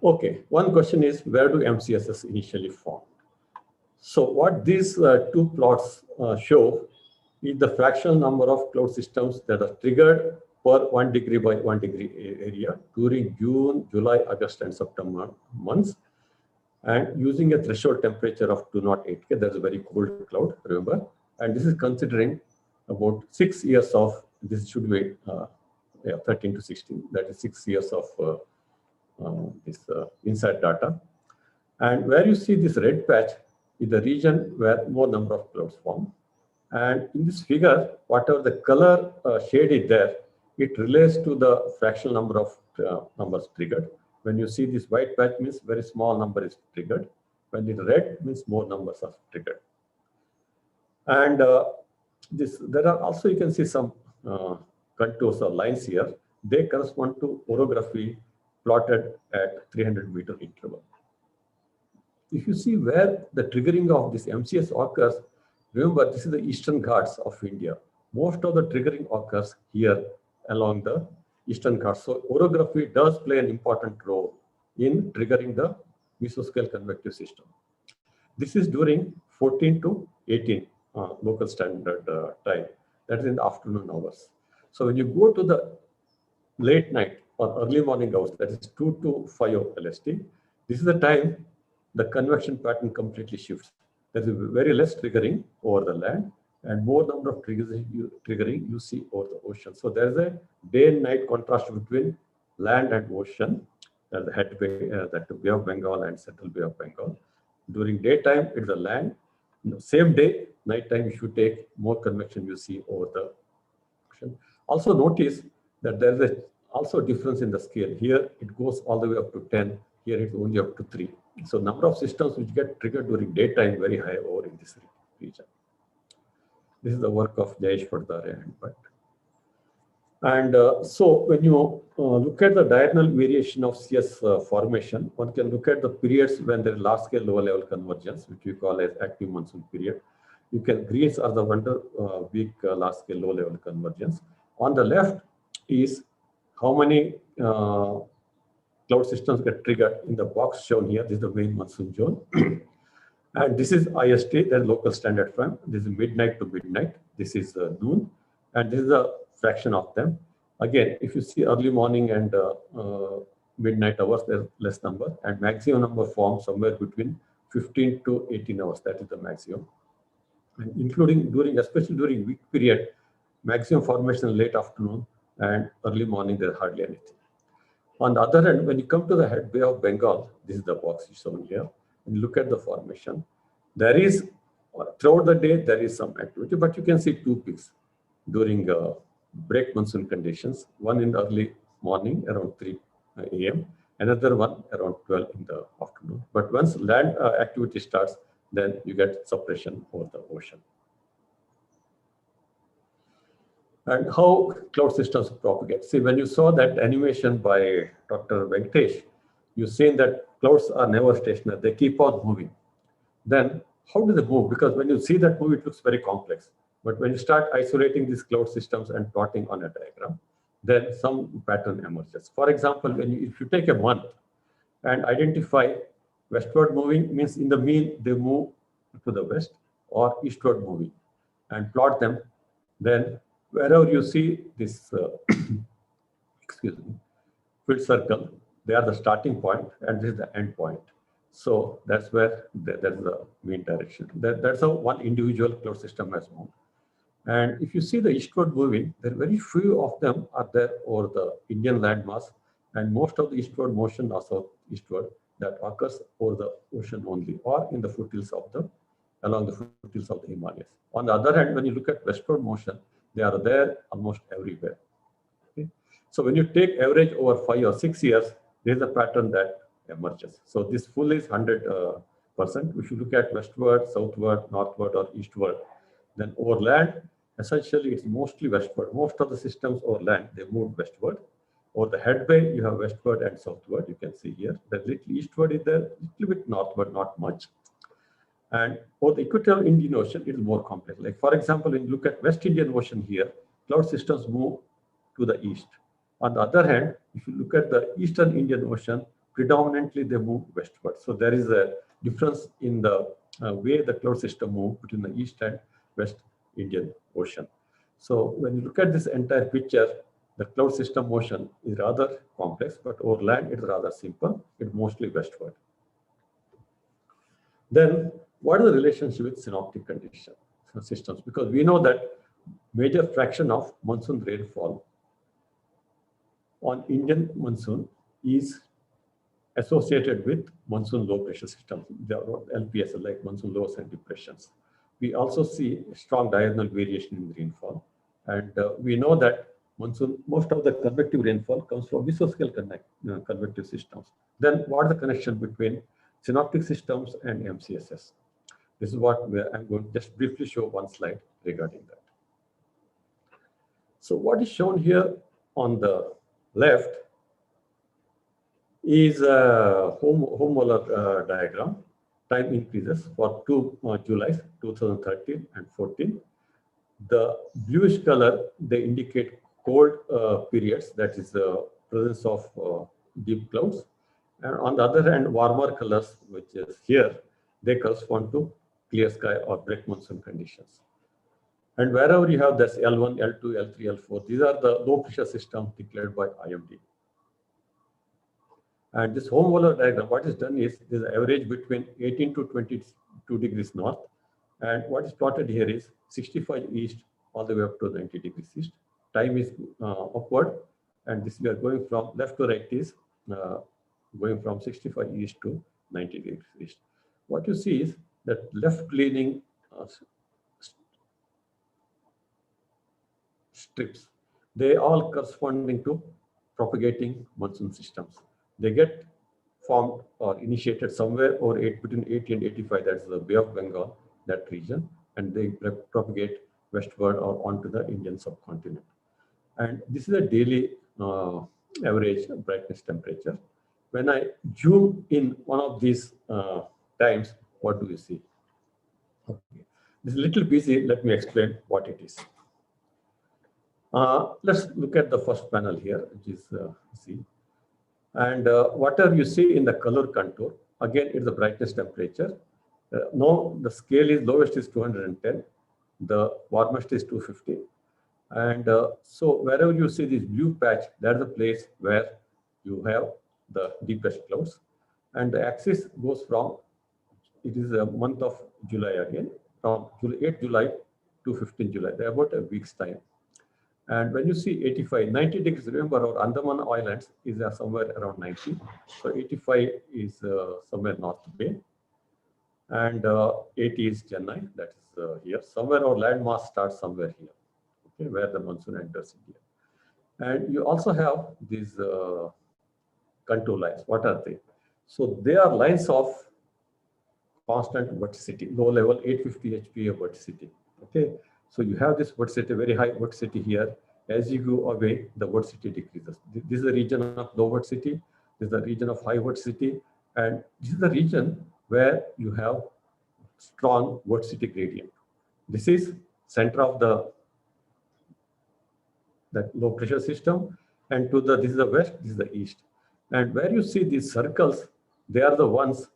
Okay, one question is, where do MCSs initially form? So what these two plots show is the fractional number of cloud systems that are triggered per 1 degree by 1 degree area during June, July, August, and September months, and using a threshold temperature of 208 K. That's a very cold cloud, remember. And this is considering about 6 years of, this should be 13 to 16, that is 6 years of this InSat data. And where you see this red patch is the region where more number of clouds form. And in this figure, whatever the color shade is there, it relates to the fractional number of numbers triggered. When you see this white patch means very small number is triggered. When it red means more numbers are triggered. And there are also, you can see some contours or lines here. They correspond to orography plotted at 300-meter interval. If you see where the triggering of this MCS occurs, remember this is the Eastern Ghats of India. Most of the triggering occurs here along the Eastern Ghats. So orography does play an important role in triggering the mesoscale convective system. This is during 14 to 18 local standard time. That is in the afternoon hours. So when you go to the late night or early morning hours, that is 2 to 5 LST, this is the time the convection pattern completely shifts. There is very less triggering over the land and more number of triggering you see over the ocean. So there is a day and night contrast between land and ocean, the Bay of Bengal and Central Bay of Bengal. During daytime, it's the land. Same day, nighttime, you should take more convection you see over the ocean. Also notice that there is also difference in the scale. Here, it goes all the way up to 10. Here, it's only up to 3. So number of systems which get triggered during daytime very high over in this region. This is the work of Jayesh Bhat and Bhat. And so when you look at the diurnal variation of CS formation, one can look at the periods when there is large scale lower level convergence, which we call as active monsoon period. You can, greens are the wonder weak large scale low level convergence. On the left, is how many cloud systems get triggered in the box shown here. This is the main monsoon zone. And this is IST, the local standard time. This is midnight to midnight. This is noon. And this is a fraction of them. Again, if you see early morning and midnight hours, there's less number. And maximum number forms somewhere between 15 to 18 hours. That is the maximum. And including especially during week period, maximum formation late afternoon and early morning, there's hardly anything. On the other hand, when you come to the head Bay of Bengal, this is the box shown here, and look at the formation. There is, throughout the day, there is some activity, but you can see two peaks during break monsoon conditions, one in the early morning around 3 a.m., another one around 12 in the afternoon. But once land activity starts, then you get suppression over the ocean. And how cloud systems propagate. See, when you saw that animation by Dr. Venkatesh, you've seen that clouds are never stationary. They keep on moving. Then how do they move? Because when you see that move, it looks very complex. But when you start isolating these cloud systems and plotting on a diagram, then some pattern emerges. For example, if you take a month and identify westward moving, means in the mean, they move to the west, or eastward moving, and plot them, then wherever you see this, excuse me, filled circle, they are the starting point and this is the end point. So that's where there's the mean direction. That's how one individual cloud system has moved. And if you see the eastward moving, there are very few of them are there over the Indian landmass, and most of the eastward motion or southeastward that occurs over the ocean only, or in the foothills of along the foothills of the Himalayas. On the other hand, when you look at westward motion, they are there almost everywhere. Okay? So when you take average over 5 or 6 years, there is a pattern that emerges. So this full is 100%. If you look at westward, southward, northward, or eastward, then over land, essentially it's mostly westward. Most of the systems over land, they move westward. Over the head bay, you have westward and southward. You can see here. The little eastward is there, little bit northward, not much. And for the equatorial Indian Ocean, it is more complex. Like for example, when you look at West Indian Ocean here, cloud systems move to the east. On the other hand, if you look at the Eastern Indian Ocean, predominantly they move westward. So there is a difference in the way the cloud system move between the East and West Indian Ocean. So when you look at this entire picture, the cloud system motion is rather complex, but over land it is rather simple. It's mostly westward. Then what is the relationship with synoptic condition systems? Because we know that major fraction of monsoon rainfall on Indian monsoon is associated with monsoon low pressure systems, the LPS, like monsoon lows and depressions. We also see strong diurnal variation in rainfall. And we know that monsoon, most of the convective rainfall comes from mesoscale convective systems. Then what is the connection between synoptic systems and MCSS? This is what I'm going to just briefly show one slide regarding that. So what is shown here on the left is a homolar diagram. Time increases for 2 Julys, 2013 and 14. The bluish color, they indicate cold periods, that is the presence of deep clouds. And on the other hand, warmer colors, which is here, they correspond to clear sky or break monsoon conditions. And wherever you have this L1, L2, L3, L4, these are the low pressure systems declared by IMD. And this homolar diagram, what is done is there's an average between 18 to 22 degrees north. And what is plotted here is 65 east all the way up to 90 degrees east. Time is upward. And this we are going from left to right is going from 65 east to 90 degrees east. What you see is that left leaning strips, they all corresponding to propagating monsoon systems. They get formed or initiated somewhere over between 80 and 85, that's the Bay of Bengal, that region, and they propagate westward or onto the Indian subcontinent. And this is a daily average brightness temperature. When I zoom in one of these times, what do you see? Okay. This is a little busy, let me explain what it is. Let's look at the first panel here, which is C. And whatever you see in the color contour, again, it's the brightness temperature. Now the scale is lowest is 210, the warmest is 250. And so wherever you see this blue patch, that's the place where you have the deepest clouds. And the axis goes from, it is a month of July again, from 8 July to 15 July, they're about a week's time. And when you see 85, 90 degrees, remember our Andaman Islands is somewhere around 90. So 85 is somewhere North Bay. And 80 is Chennai, that is here. Somewhere our landmass starts somewhere here, okay, where the monsoon enters India. And you also have these contour lines. What are they? So they are lines of constant verticity, low level 850 HPA verticity. Okay, so you have this verticity, very high verticity here. As you go away, the verticity decreases. This is the region of low verticity. This is the region of high verticity, and this is the region where you have strong verticity gradient. This is center of that low pressure system, and to the this is the west, this is the east. And where you see these circles, they are the ones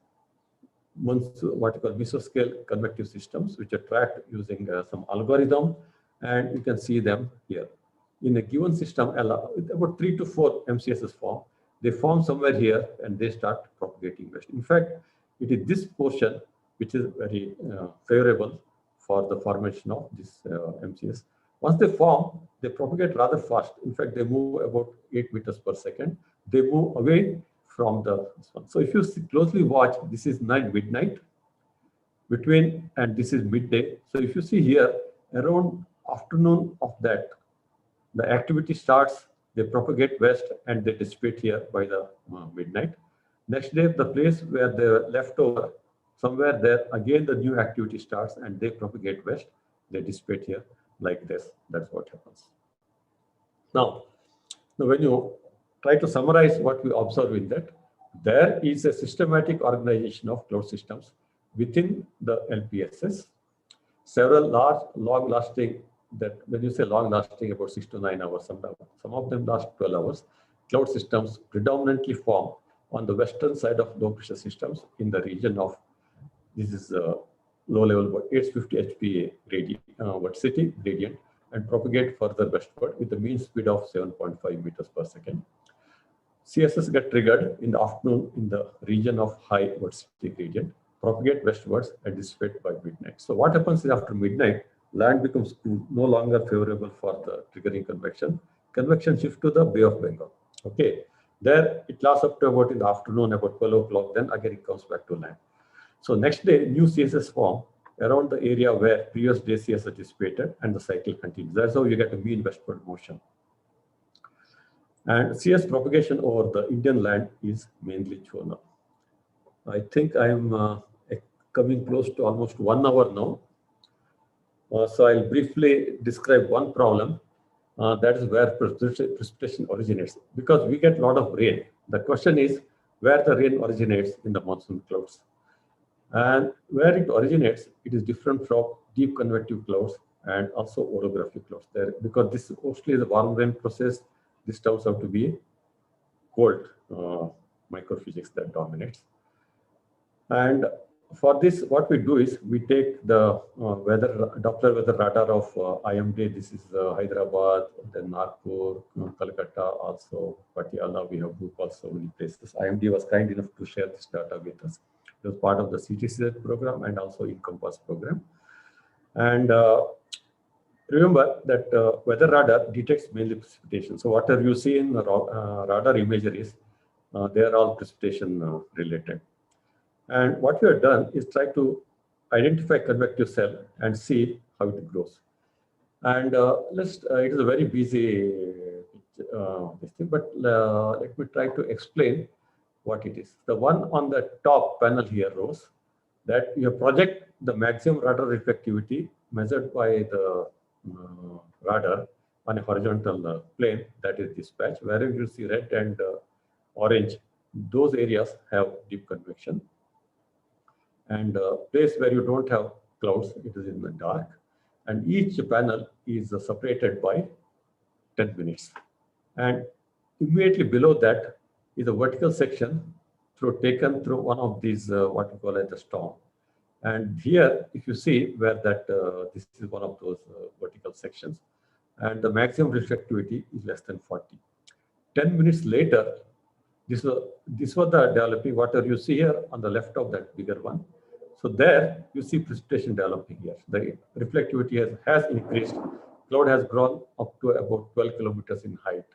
what you call mesoscale convective systems, which are tracked using some algorithm, and you can see them here. In a given system, about 3 to 4 MCSs form. They form somewhere here, and they start propagating west. In fact, it is this portion which is very favorable for the formation of this MCS. Once they form, they propagate rather fast. In fact, they move about 8 meters per second. They move away from this one. So if you closely watch, this is midnight between, and this is midday. So if you see here, around afternoon of that, the activity starts, they propagate west, and they dissipate here by the midnight. Next day, the place where they were left over, somewhere there, again the new activity starts, and they propagate west, they dissipate here like this. That's what happens. Now when you try to summarize what we observe in that, there is a systematic organization of cloud systems within the LPSS. Several large, long-lasting, that when you say long-lasting, about 6 to 9 hours, some of them last 12 hours, cloud systems predominantly form on the western side of low-pressure systems in the region of, this is low level, about 850 HPA verticity gradient, and propagate further westward with a mean speed of 7.5 meters per second. CSS get triggered in the afternoon in the region of high verticity gradient, propagate westwards, and dissipate by midnight. So what happens is after midnight, land becomes no longer favorable for the triggering convection. Convection shifts to the Bay of Bengal. Okay, there it lasts up to about in the afternoon, about 12 o'clock, then again it comes back to land. So next day, new CSS form around the area where previous day CSS dissipated, and the cycle continues. That's how you get a mean westward motion. And CS propagation over the Indian land is mainly zonal. I think I'm coming close to almost 1 hour now. So I'll briefly describe one problem. That is where precipitation originates. Because we get a lot of rain. The question is where the rain originates in the monsoon clouds. And where it originates, it is different from deep convective clouds and also orographic clouds. There, because this mostly is a warm rain process, this turns out to be cold microphysics that dominates. And for this, what we do is we take the Doppler weather radar of IMD. This is Hyderabad, then Nagpur, Calcutta, also Patiala. We have Bhopal, so many places. IMD was kind enough to share this data with us. It was part of the CTCZ program and also Encompass program. And remember that weather radar detects mainly precipitation. So whatever you see in the radar imageries, they are all precipitation related. And what we have done is try to identify convective cell and see how it grows. And it is a very busy thing, but let me try to explain what it is. The one on the top panel here, Rose, that you project the maximum radar reflectivity measured by the radar on a horizontal plane, that is this patch. Wherever you see red and orange, those areas have deep convection. And place where you don't have clouds, it is in the dark. And each panel is separated by 10 minutes. And immediately below that is a vertical section taken through one of these, what we call it, the storm. And here, if you see where that, this is one of those vertical sections, and the maximum reflectivity is less than 40. 10 minutes later, this was the developing, whatever you see here on the left of that bigger one. So there you see precipitation developing here. The reflectivity has increased. Cloud has grown up to about 12 kilometers in height.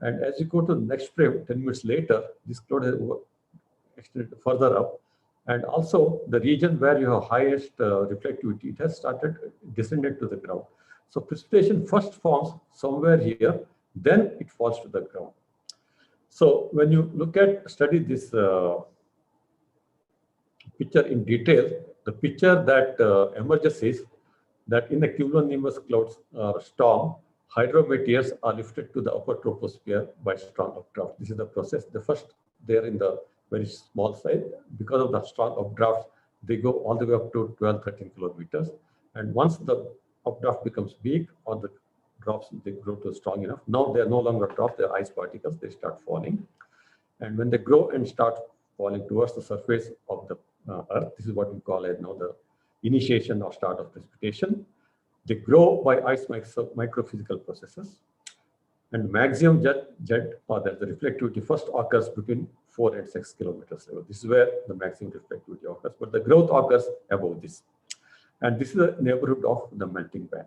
And as you go to the next frame, 10 minutes later, this cloud has extended further up. And also the region where you have highest reflectivity, it has started descended to the ground. So precipitation first forms somewhere here, then it falls to the ground. So when you study this picture in detail, the picture that emerges is that in the cumulonimbus clouds storm, hydrometeors are lifted to the upper troposphere by strong updraft. This is the process. The first, they are in the very small size. Because of the strong updrafts, they go all the way up to 12, 13 kilometers. And once the updraft becomes big, or the drops, they grow to strong enough. Now they are no longer drops, they are ice particles, they start falling. And when they grow and start falling towards the surface of the Earth, this is what we call it now the initiation or start of precipitation. They grow by ice microphysical processes. And maximum jet or the reflectivity first occurs between 4 and 6 kilometers level. This is where the maximum reflectivity occurs, but the growth occurs above this. And this is the neighborhood of the melting band.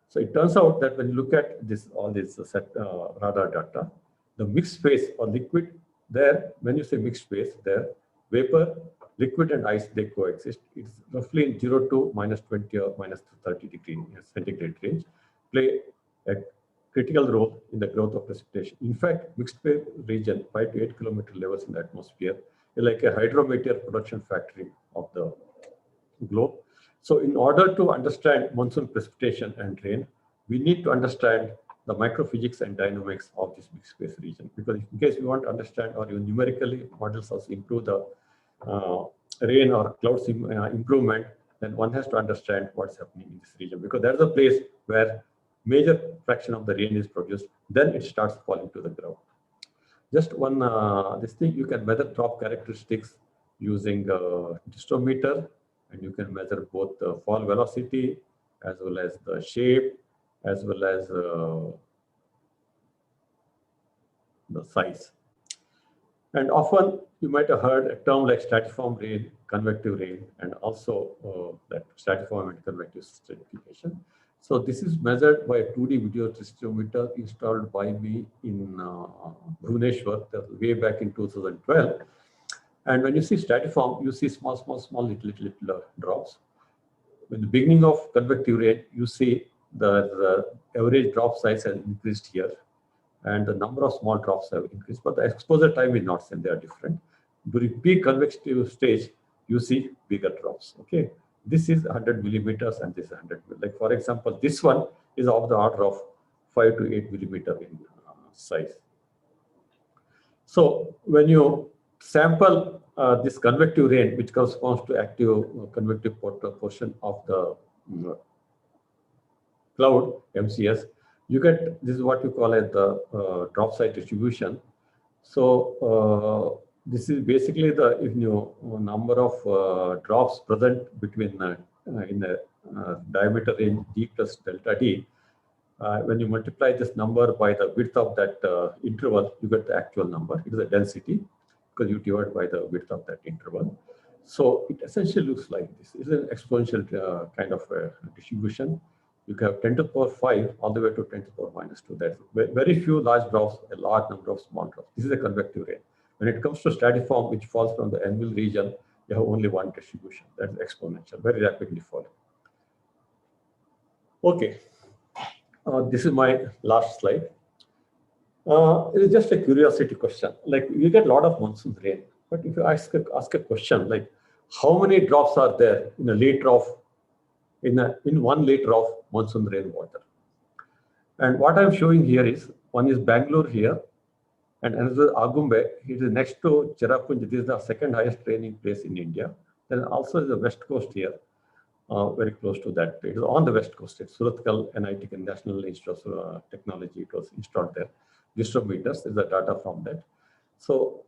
So it turns out that when you look at this, all this radar data, the mixed phase or liquid there, when you say mixed phase, there, vapor, liquid and ice, they coexist. It's roughly in 0 to -20 or -30 degree centigrade range, play a critical role in the growth of precipitation. In fact, mixed phase region, 5 to 8 kilometer levels in the atmosphere, is like a hydrometeor production factory of the globe. So in order to understand monsoon precipitation and rain, we need to understand the microphysics and dynamics of this mixed phase region. Because in case you want to understand, or you numerically models also improve the rain or clouds improvement, then one has to understand what's happening in this region, because that's the place where major fraction of the rain is produced, then it starts falling to the ground. Just one, this thing, you can measure drop characteristics using distometer, and you can measure both the fall velocity as well as the shape, as well as the size. And often you might have heard a term like stratiform rain, convective rain, and also that stratiform and convective stratification. So this is measured by a 2D video distometer installed by me in Bhubaneswar way back in 2012. And when you see stratiform, you see small, little drops. In the beginning of convective rain, you see the average drop size has increased here, and the number of small drops have increased, but the exposure time is not same, they are different. During peak convective stage, you see bigger drops, okay? This is 100 millimeters and this is 100. Like for example, this one is of the order of 5 to 8 millimeter in size. So when you sample this convective rain, which corresponds to active convective portion of the cloud MCS, you get, this is what we call as the drop size distribution. So this is basically the number of drops present between in the diameter range d plus delta d. When you multiply this number by the width of that interval, you get the actual number. It is a density because you divide by the width of that interval. So it essentially looks like this. It's an exponential kind of distribution. You can have 10 to the power 5 all the way to 10 to the power -2. That's very few large drops, a large number of small drops. This is a convective rain. When it comes to stratiform, which falls from the anvil region, you have only one distribution. That's exponential, very rapidly falling. Okay, this is my last slide. It is just a curiosity question. Like, you get a lot of monsoon rain, but if you ask a question like, how many drops are there in a liter of in 1 liter of monsoon rainwater? And what I'm showing here is, one is Bangalore here, and another Agumbe. It is next to Cherrapunji. This is the second highest raining place in India. Then also the west coast here. very close to that. It is on the west coast. It's Surathkal NIT, National Institute of Technology. It was installed there. Distrometers is the data from that. So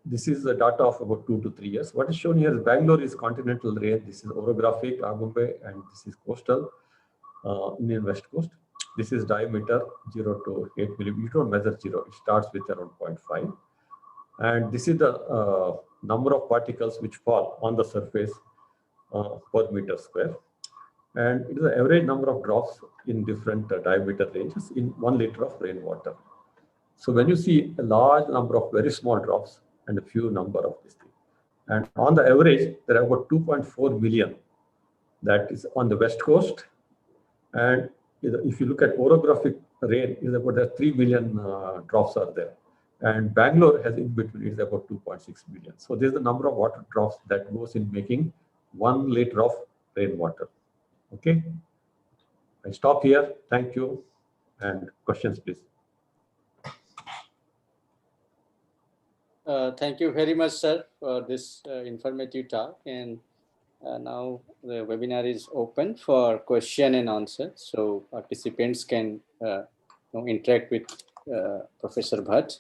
this is the data of about 2 to 3 years. What is shown here is Bangalore is continental range. This is orographic, Agumbe, and this is coastal, Indian west coast. This is diameter 0 to 8 millimeter. You don't measure 0. It starts with around 0.5. And this is the number of particles which fall on the surface per meter square. And it is the average number of drops in different diameter ranges in 1 liter of rainwater. So when you see a large number of very small drops and a few number of this thing, and on the average, there are about 2.4 million that is on the west coast. And if you look at orographic rain, is about there 3 million drops are there. And Bangalore has in between is about 2.6 million. So this is the number of water drops that goes in making 1 liter of rainwater. Okay. I stop here. Thank you. And questions, please. Thank you very much, sir, for this informative talk. And now the webinar is open for question and answer. So participants can interact with Professor Bhat.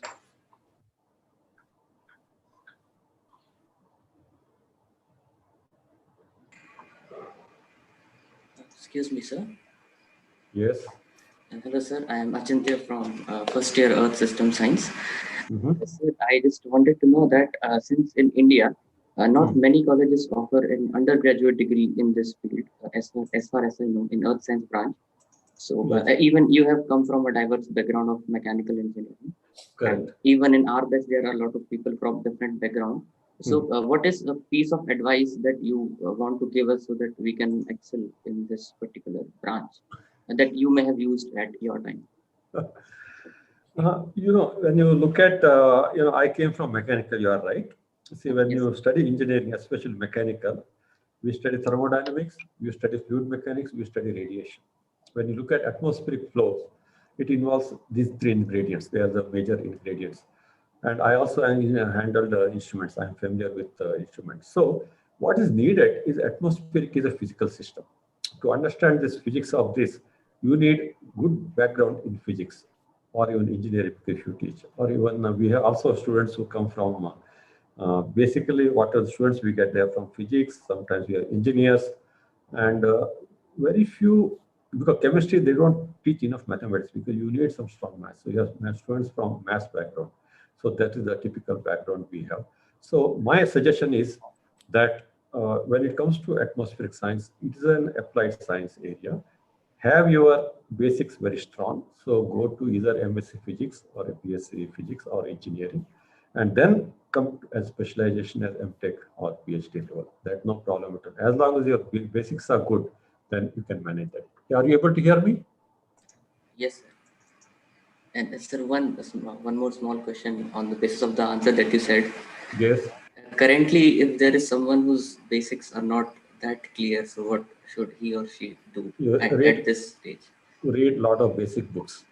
Excuse me, sir. Yes. Hello, sir. I am Achintya from first year Earth System Science. Sir, I just wanted to know that since in India, not many colleges offer an undergraduate degree in this field, as far as I know, in Earth Science branch. So even you have come from a diverse background of mechanical engineering. Correct. And even in our batch, there are a lot of people from different backgrounds. So what is a piece of advice that you want to give us so that we can excel in this particular branch that you may have used at your time? When you look at, I came from mechanical, you are right. See, when you study engineering, especially mechanical, we study thermodynamics, we study fluid mechanics, we study radiation. When you look at atmospheric flows, it involves these 3 ingredients. They are the major ingredients. And I also handled instruments. I'm familiar with instruments. So what is needed is atmospheric is a physical system. To understand this physics of this, you need good background in physics or even engineering if you teach. Or even we have also students who come from, basically what are the students we get there from physics, sometimes we are engineers, and very few, because chemistry, they don't teach enough mathematics because you need some strong maths. So you have students from maths background. So that is the typical background we have. So my suggestion is that when it comes to atmospheric science, it is an applied science area. Have your basics very strong. So go to either MSc Physics or a BSc Physics or engineering, and then come as specialization as MTech or PhD level. That's no problem at all. As long as your basics are good, then you can manage that. Are you able to hear me? Yes, sir. And sir, one more small question on the basis of the answer that you said. Yes. Currently, if there is someone whose basics are not that clear, so what should he or she do at this stage? Read a lot of basic books.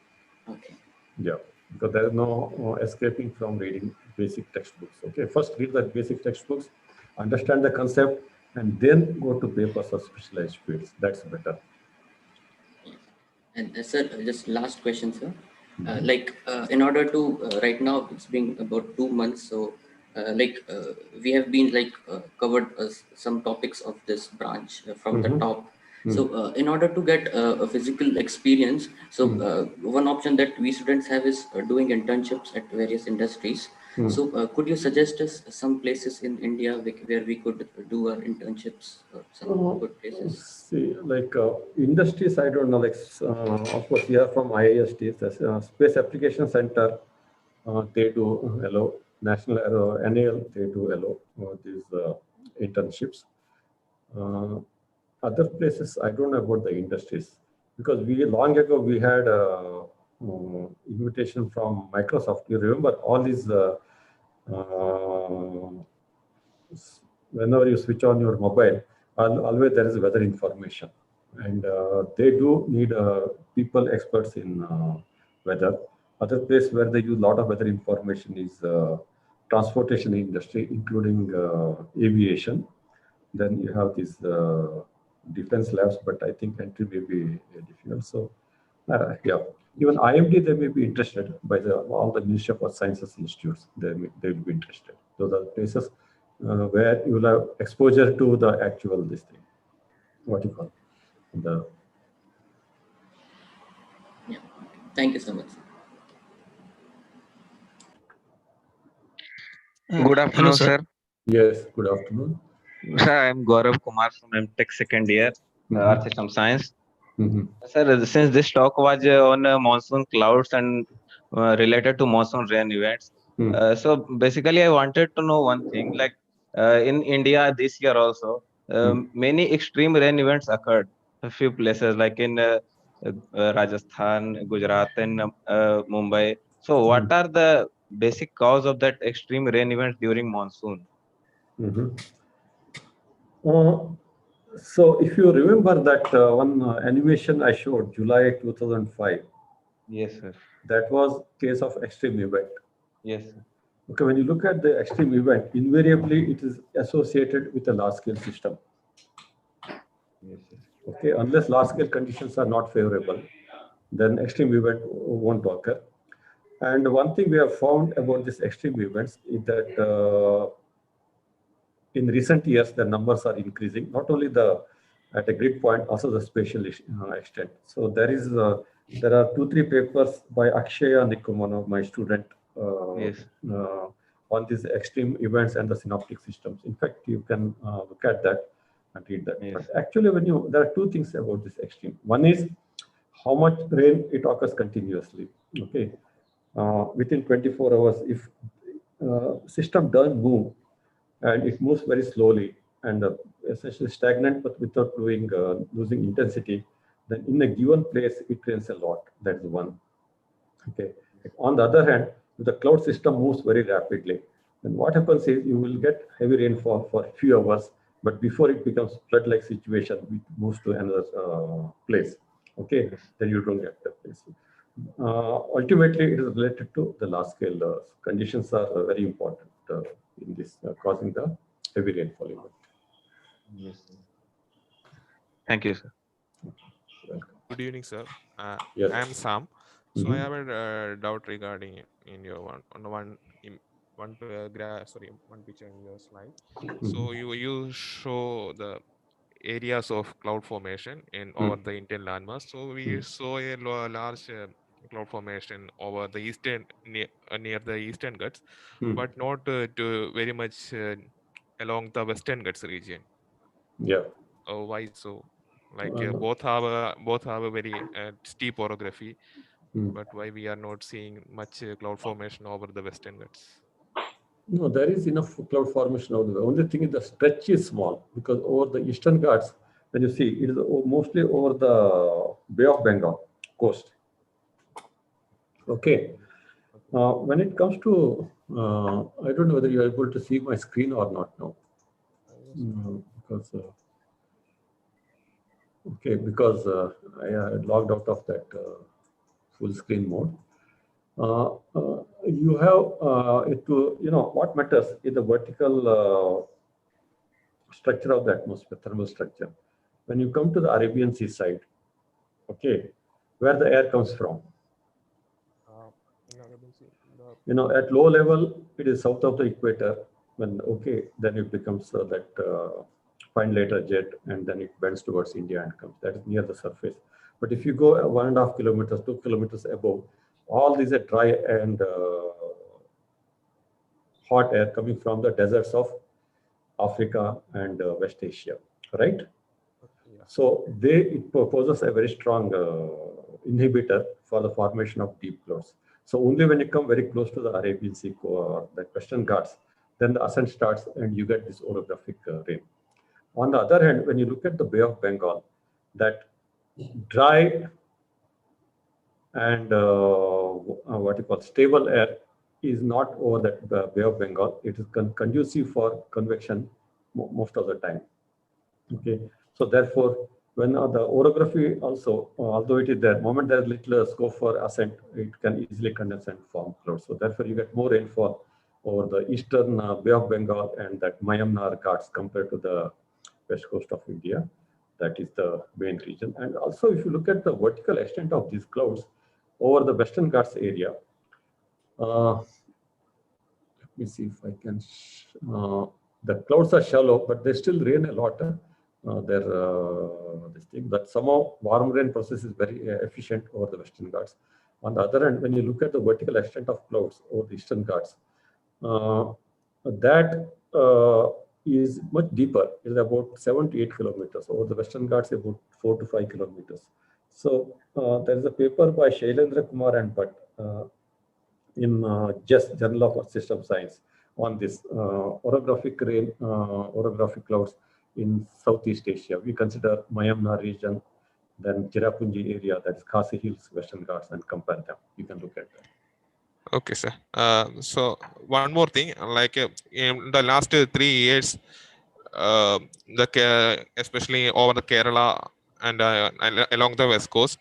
Okay. Yeah, because there is no escaping from reading basic textbooks. Okay, first read the basic textbooks, understand the concept, and then go to papers or specialized fields. That's better. And sir, just last question, sir. In order to right now, it's been about 2 months. So we have been covered some topics of this branch from the top. So in order to get a physical experience, so one option that we students have is doing internships at various industries. So could you suggest us some places in India where we could do our internships, some good places? See, industries, I don't know, of course, we are from IISc, the Space Application Center, they do allow, National NAL, they do allow these internships. Other places, I don't know about the industries, because long ago we had invitation from Microsoft. You remember all these, whenever you switch on your mobile, always there is weather information. And they do need people experts in weather. Other place where they use a lot of weather information is transportation industry, including aviation. Then you have this defense labs, but I think entry may be difficult. So, yeah, even IMD, they may be interested by all the Ministry of Earth Sciences institutes. They will be interested. Those are places where you will have exposure to the actual this thing. What you call the. Yeah. Thank you so much. Good afternoon, sir. Yes, good afternoon. Sir, I am Gaurav Kumar from MTech second year, Earth System Science. Sir, since this talk was on monsoon clouds and related to monsoon rain events, so basically I wanted to know one thing, like in India this year also, many extreme rain events occurred. A few places like in Rajasthan, Gujarat, and Mumbai. So, what are the basic cause of that extreme rain events during monsoon? So if you remember that one animation I showed, July 2005. Yes, sir. That was case of extreme event. Yes, sir. Okay, when you look at the extreme event, invariably it is associated with a large-scale system. Yes, sir. Okay, unless large-scale conditions are not favorable, then extreme event won't occur. And one thing we have found about these extreme events is that in recent years, the numbers are increasing, not only at a grid point, also the spatial extent. So there are 2-3 papers by Akshaya Nikum, one of my student, Yes. on these extreme events and the synoptic systems. In fact, you can look at that and read that. Yes. But actually, there are two things about this extreme. One is how much rain it occurs continuously. Okay, within 24 hours, if system doesn't move, and it moves very slowly and essentially stagnant but without losing intensity, then in a given place it rains a lot. That's one. Okay. On the other hand, if the cloud system moves very rapidly, then what happens is you will get heavy rainfall for a few hours, but before it becomes flood-like situation, it moves to another place. Okay, Yes. then you don't get that place. Ultimately, it is related to the large scale conditions are very important in this causing the heavy rainfall event. Yes, sir. Thank you, sir. Welcome. Good evening, sir. Yes. I am Sam. So I have a doubt regarding in your one picture in your slide. So you show the areas of cloud formation in over the Indian landmass. So we saw a large cloud formation over the eastern near the eastern Ghats, but not to very much along the western Ghats region. Yeah. Why so? Like both have a very steep orography, but why we are not seeing much cloud formation over the western Ghats? No, there is enough cloud formation over the way. Only thing is the stretch is small because over the eastern Ghats, when you see, it is mostly over the Bay of Bengal coast. Okay. When it comes to, I don't know whether you are able to see my screen or not now. Because I had logged out of that full screen mode. You have what matters is the vertical structure of the atmosphere, thermal structure. When you come to the Arabian Sea side, okay, where the air comes from. At low level, it is south of the equator. Then it becomes that fine layer jet, and then it bends towards India and comes. That is near the surface. But if you go 1.5 kilometers, 2 kilometers above, all these are dry and hot air coming from the deserts of Africa and West Asia, right? Yeah. So it poses a very strong inhibitor for the formation of deep clouds. So only when you come very close to the Arabian Sea or the Western Ghats, then the ascent starts and you get this orographic rain. On the other hand, when you look at the Bay of Bengal, that dry and what you call stable air is not over that Bay of Bengal. It is conducive for convection most of the time. Okay, so therefore, when the orography also, although it is there, moment there is little scope for ascent, it can easily condense and form clouds. So therefore, you get more rainfall over the eastern Bay of Bengal and that Myanmar Ghats compared to the west coast of India. That is the main region. And also, if you look at the vertical extent of these clouds over the Western Ghats area, let me see if I can. The clouds are shallow, but they still rain a lot. This thing, but somehow warm rain process is very efficient over the Western Ghats. On the other hand, when you look at the vertical extent of clouds over the Eastern Ghats, that is much deeper. It is about 7 to 8 kilometers. Over the Western Ghats, about 4 to 5 kilometers. So there is a paper by Shailendra Kumar and Bhat in JES, Journal of Earth System Science, on this orographic rain, orographic clouds in Southeast Asia. We consider Myanmar region, then Cherrapunji area, that is Khasi Hills, Western Ghats, and compare them. You can look at that. Okay, sir. So one more thing, like in the last 3 years, especially over the Kerala and along the west coast,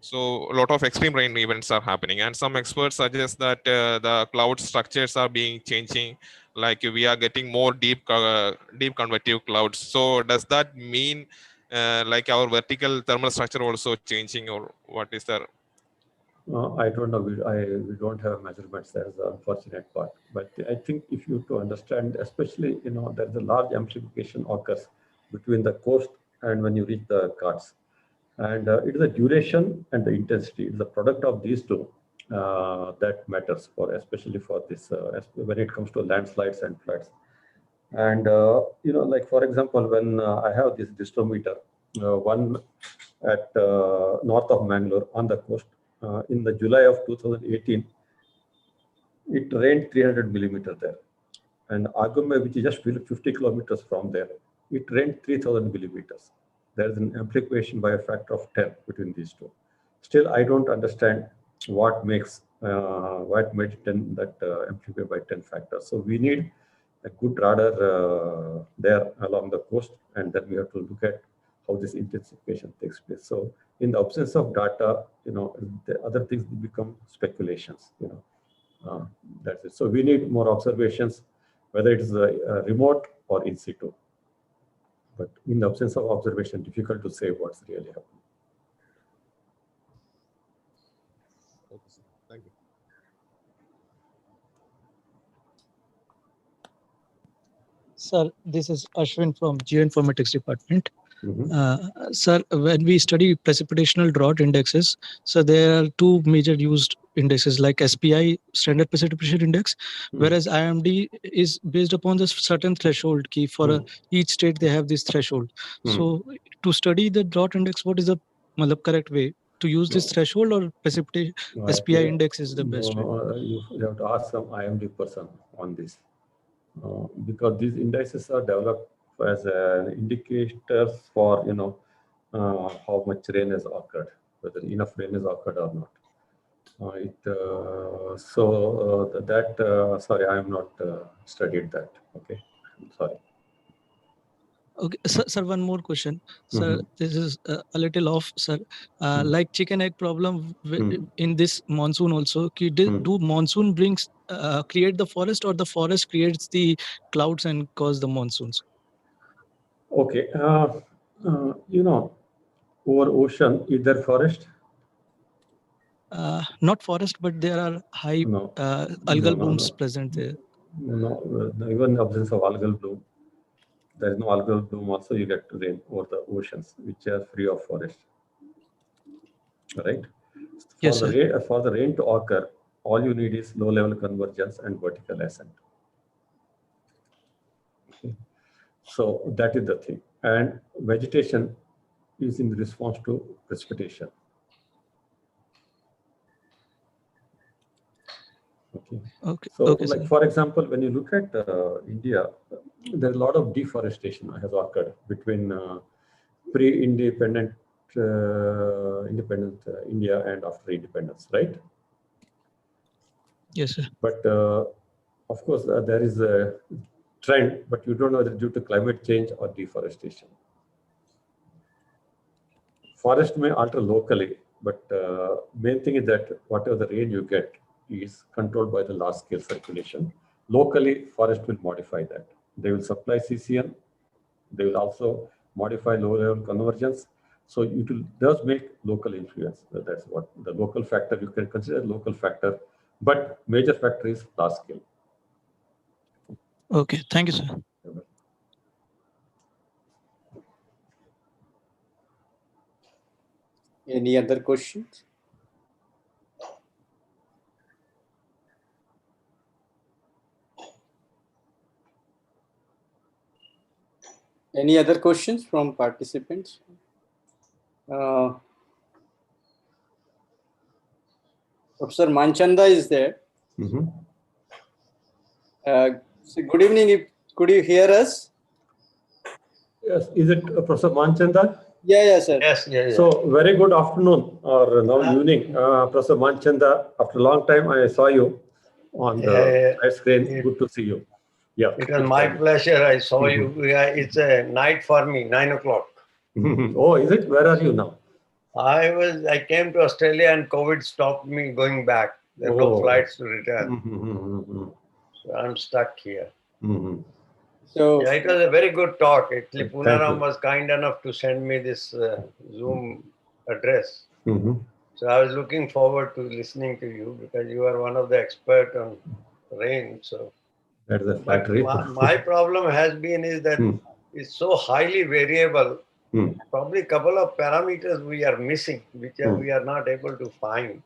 so a lot of extreme rain events are happening, and some experts suggest that the cloud structures are being changing, like we are getting more deep convective clouds. So does that mean like our vertical thermal structure also changing, or what is the? I don't know. We don't have measurements. That is the unfortunate part. But I think if you to understand, especially there's a large amplification occurs between the coast and when you reach the Ghats, and it is the duration and the intensity. It's the product of these two that matters for, especially for this when it comes to landslides and floods. And like for example, when I have this distrometer, one at north of Mangalore on the coast. In the July of 2018, it rained 300 millimeters there. And Agume, which is just 50 kilometers from there, it rained 3000 millimeters. There is an amplification by a factor of 10 between these two. Still, I don't understand what makes made it amplify by 10 factors. So we need a good radar there along the coast, and then we have to look at how this intensification takes place. So in the absence of data, the other things become speculations. That's it. So we need more observations, whether it is remote or in situ. But in the absence of observation, difficult to say what's really happening. Okay, sir. Thank you. Sir, this is Ashwin from Geoinformatics department. Sir, when we study precipitational drought indexes, so there are two major used indexes like SPI, Standard Precipitation Index, whereas IMD is based upon the certain threshold key for each state. They have this threshold. So to study the drought index, what is the correct way to use this threshold, or precipitation SPI index is the best way? You have to ask some IMD person on this. Because these indices are developed as indicators for how much rain has occurred, whether enough rain has occurred or not. Sorry, I have not studied that. Okay, I'm sorry. Okay, sir, one more question. Sir, this is a little off, sir. Like chicken egg problem in this monsoon also. Do monsoon brings create the forest, or the forest creates the clouds and cause the monsoons? Okay, over ocean, is there forest? Not forest, but there are high algal blooms present there. No, even in the absence of algal bloom, there is no algal bloom. Also, you get rain over the oceans, which are free of forest. Right? Yes, for the rain to occur, all you need is low level convergence and vertical ascent. Okay. So that is the thing. And vegetation is in response to precipitation. Okay. So, like for example, when you look at India, there is a lot of deforestation has occurred between pre-independent India and after independence, right? Yes, sir. But of course, there is a trend, but you don't know whether due to climate change or deforestation. Forest may alter locally, but main thing is that whatever the rain you get is controlled by the large-scale circulation. Locally, forest will modify that. They will supply CCN. They will also modify low-level conversions. So it does make local influence. That's what the local factor, you can consider local factor, but major factor is large scale. Okay, thank you, sir. Any other questions? Any other questions from participants? Professor Manchanda is there. So good evening. Could you hear us? Yes, is it Professor Manchanda? Yeah, sir. Yes. So very good afternoon or now evening, Professor Manchanda. After a long time, I saw you on the screen. Good to see you. Yeah. It was my pleasure. I saw you. It's a night for me, 9 o'clock. Oh, is it? Where are you now? I came to Australia and COVID stopped me going back. There are no flights to return. So I'm stuck here. So yeah, it was a very good talk. Actually, Punaram was kind enough to send me this Zoom address. So I was looking forward to listening to you because you are one of the experts on rain. So that's a flattery. My problem has been is that it's so highly variable. Probably a couple of parameters we are missing, which we are not able to find.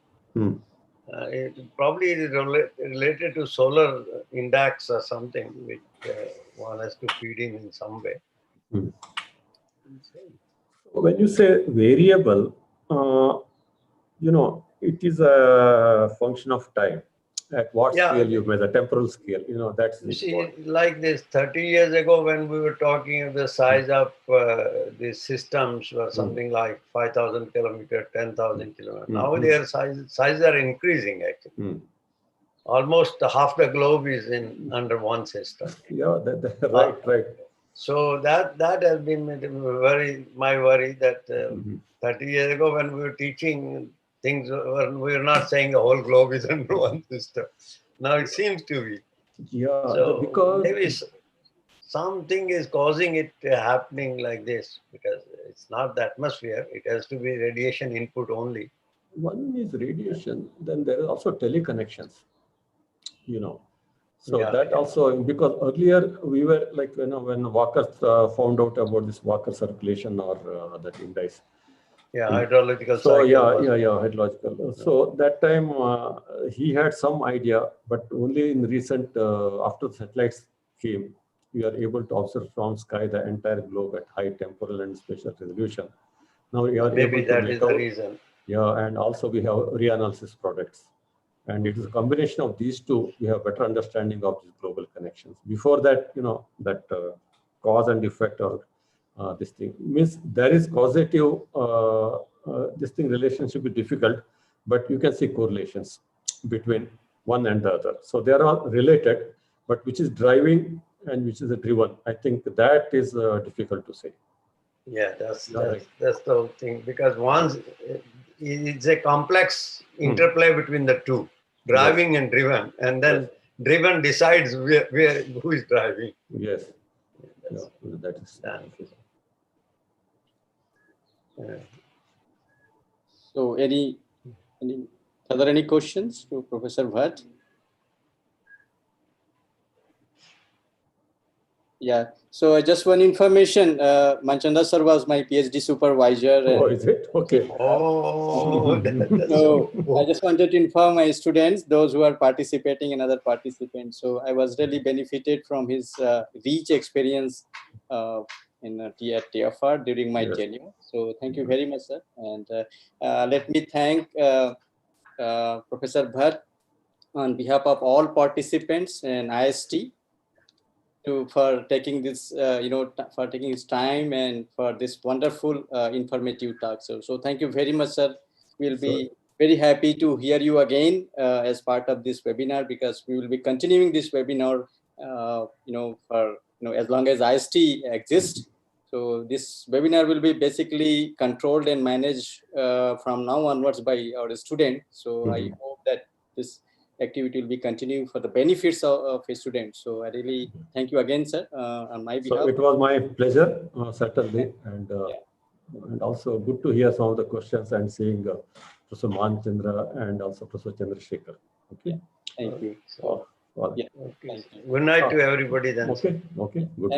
It probably is related to solar index or something, which one has to feed in some way. When you say variable, it is a function of time. At what scale you measure, temporal scale, that's you see, like this 30 years ago when we were talking of the size of these systems were something like 5,000 kilometers, 10,000 kilometers. Now their sizes are increasing actually. Almost half the globe is under one system. Yeah, right. So that has been my worry that 30 years ago when we were teaching things, we were not saying the whole globe is under one system. Now it seems to be. Yeah, so because maybe something is causing it happening like this because it's not the atmosphere. It has to be radiation input only. One is radiation, then there is also teleconnections, So that also, because earlier we were like, when Walker found out about this Walker circulation or that index. Yeah, hydrological cycle. Yeah, hydrological. So that time he had some idea, but only in recent, after the satellites came, we are able to observe from sky the entire globe at high temporal and spatial resolution. Now we are maybe able to that make is the reason. Yeah, and also we have reanalysis products. And it is a combination of these two, we have better understanding of these global connections. Before that, that cause and effect or this thing means there is causative, this thing relationship is difficult, but you can see correlations between one and the other. So they are all related, but which is driving and which is driven, I think that is difficult to say. Yeah, that's the whole thing, because once it's a complex interplay between the two, driving and driven, and then driven decides who is driving. Yes, that is. So are there any questions to Professor Bhat? Yeah. So just one information, Manchanda sir was my PhD supervisor. Oh, is it? Okay. So I just wanted to inform my students, those who are participating and other participants. So I was really benefited from his rich experience at TFR during my tenure. So thank you very much, sir. And let me thank Professor Bhat on behalf of all participants and IISc for taking this, for taking his time and for this wonderful informative talk. So thank you very much, sir. We'll be very happy to hear you again as part of this webinar, because we will be continuing this webinar, for as long as IISc exists. So this webinar will be basically controlled and managed from now onwards by our student. So I hope that this activity will be continuing for the benefits of a student. So I really thank you again, sir, on my behalf. So it was my pleasure, certainly, and also good to hear some of the questions and seeing Professor Manchandra and also Professor Chandrasekhar. Okay. Thank you. So, Yeah. okay. Good night to everybody then. Okay. Okay. Good.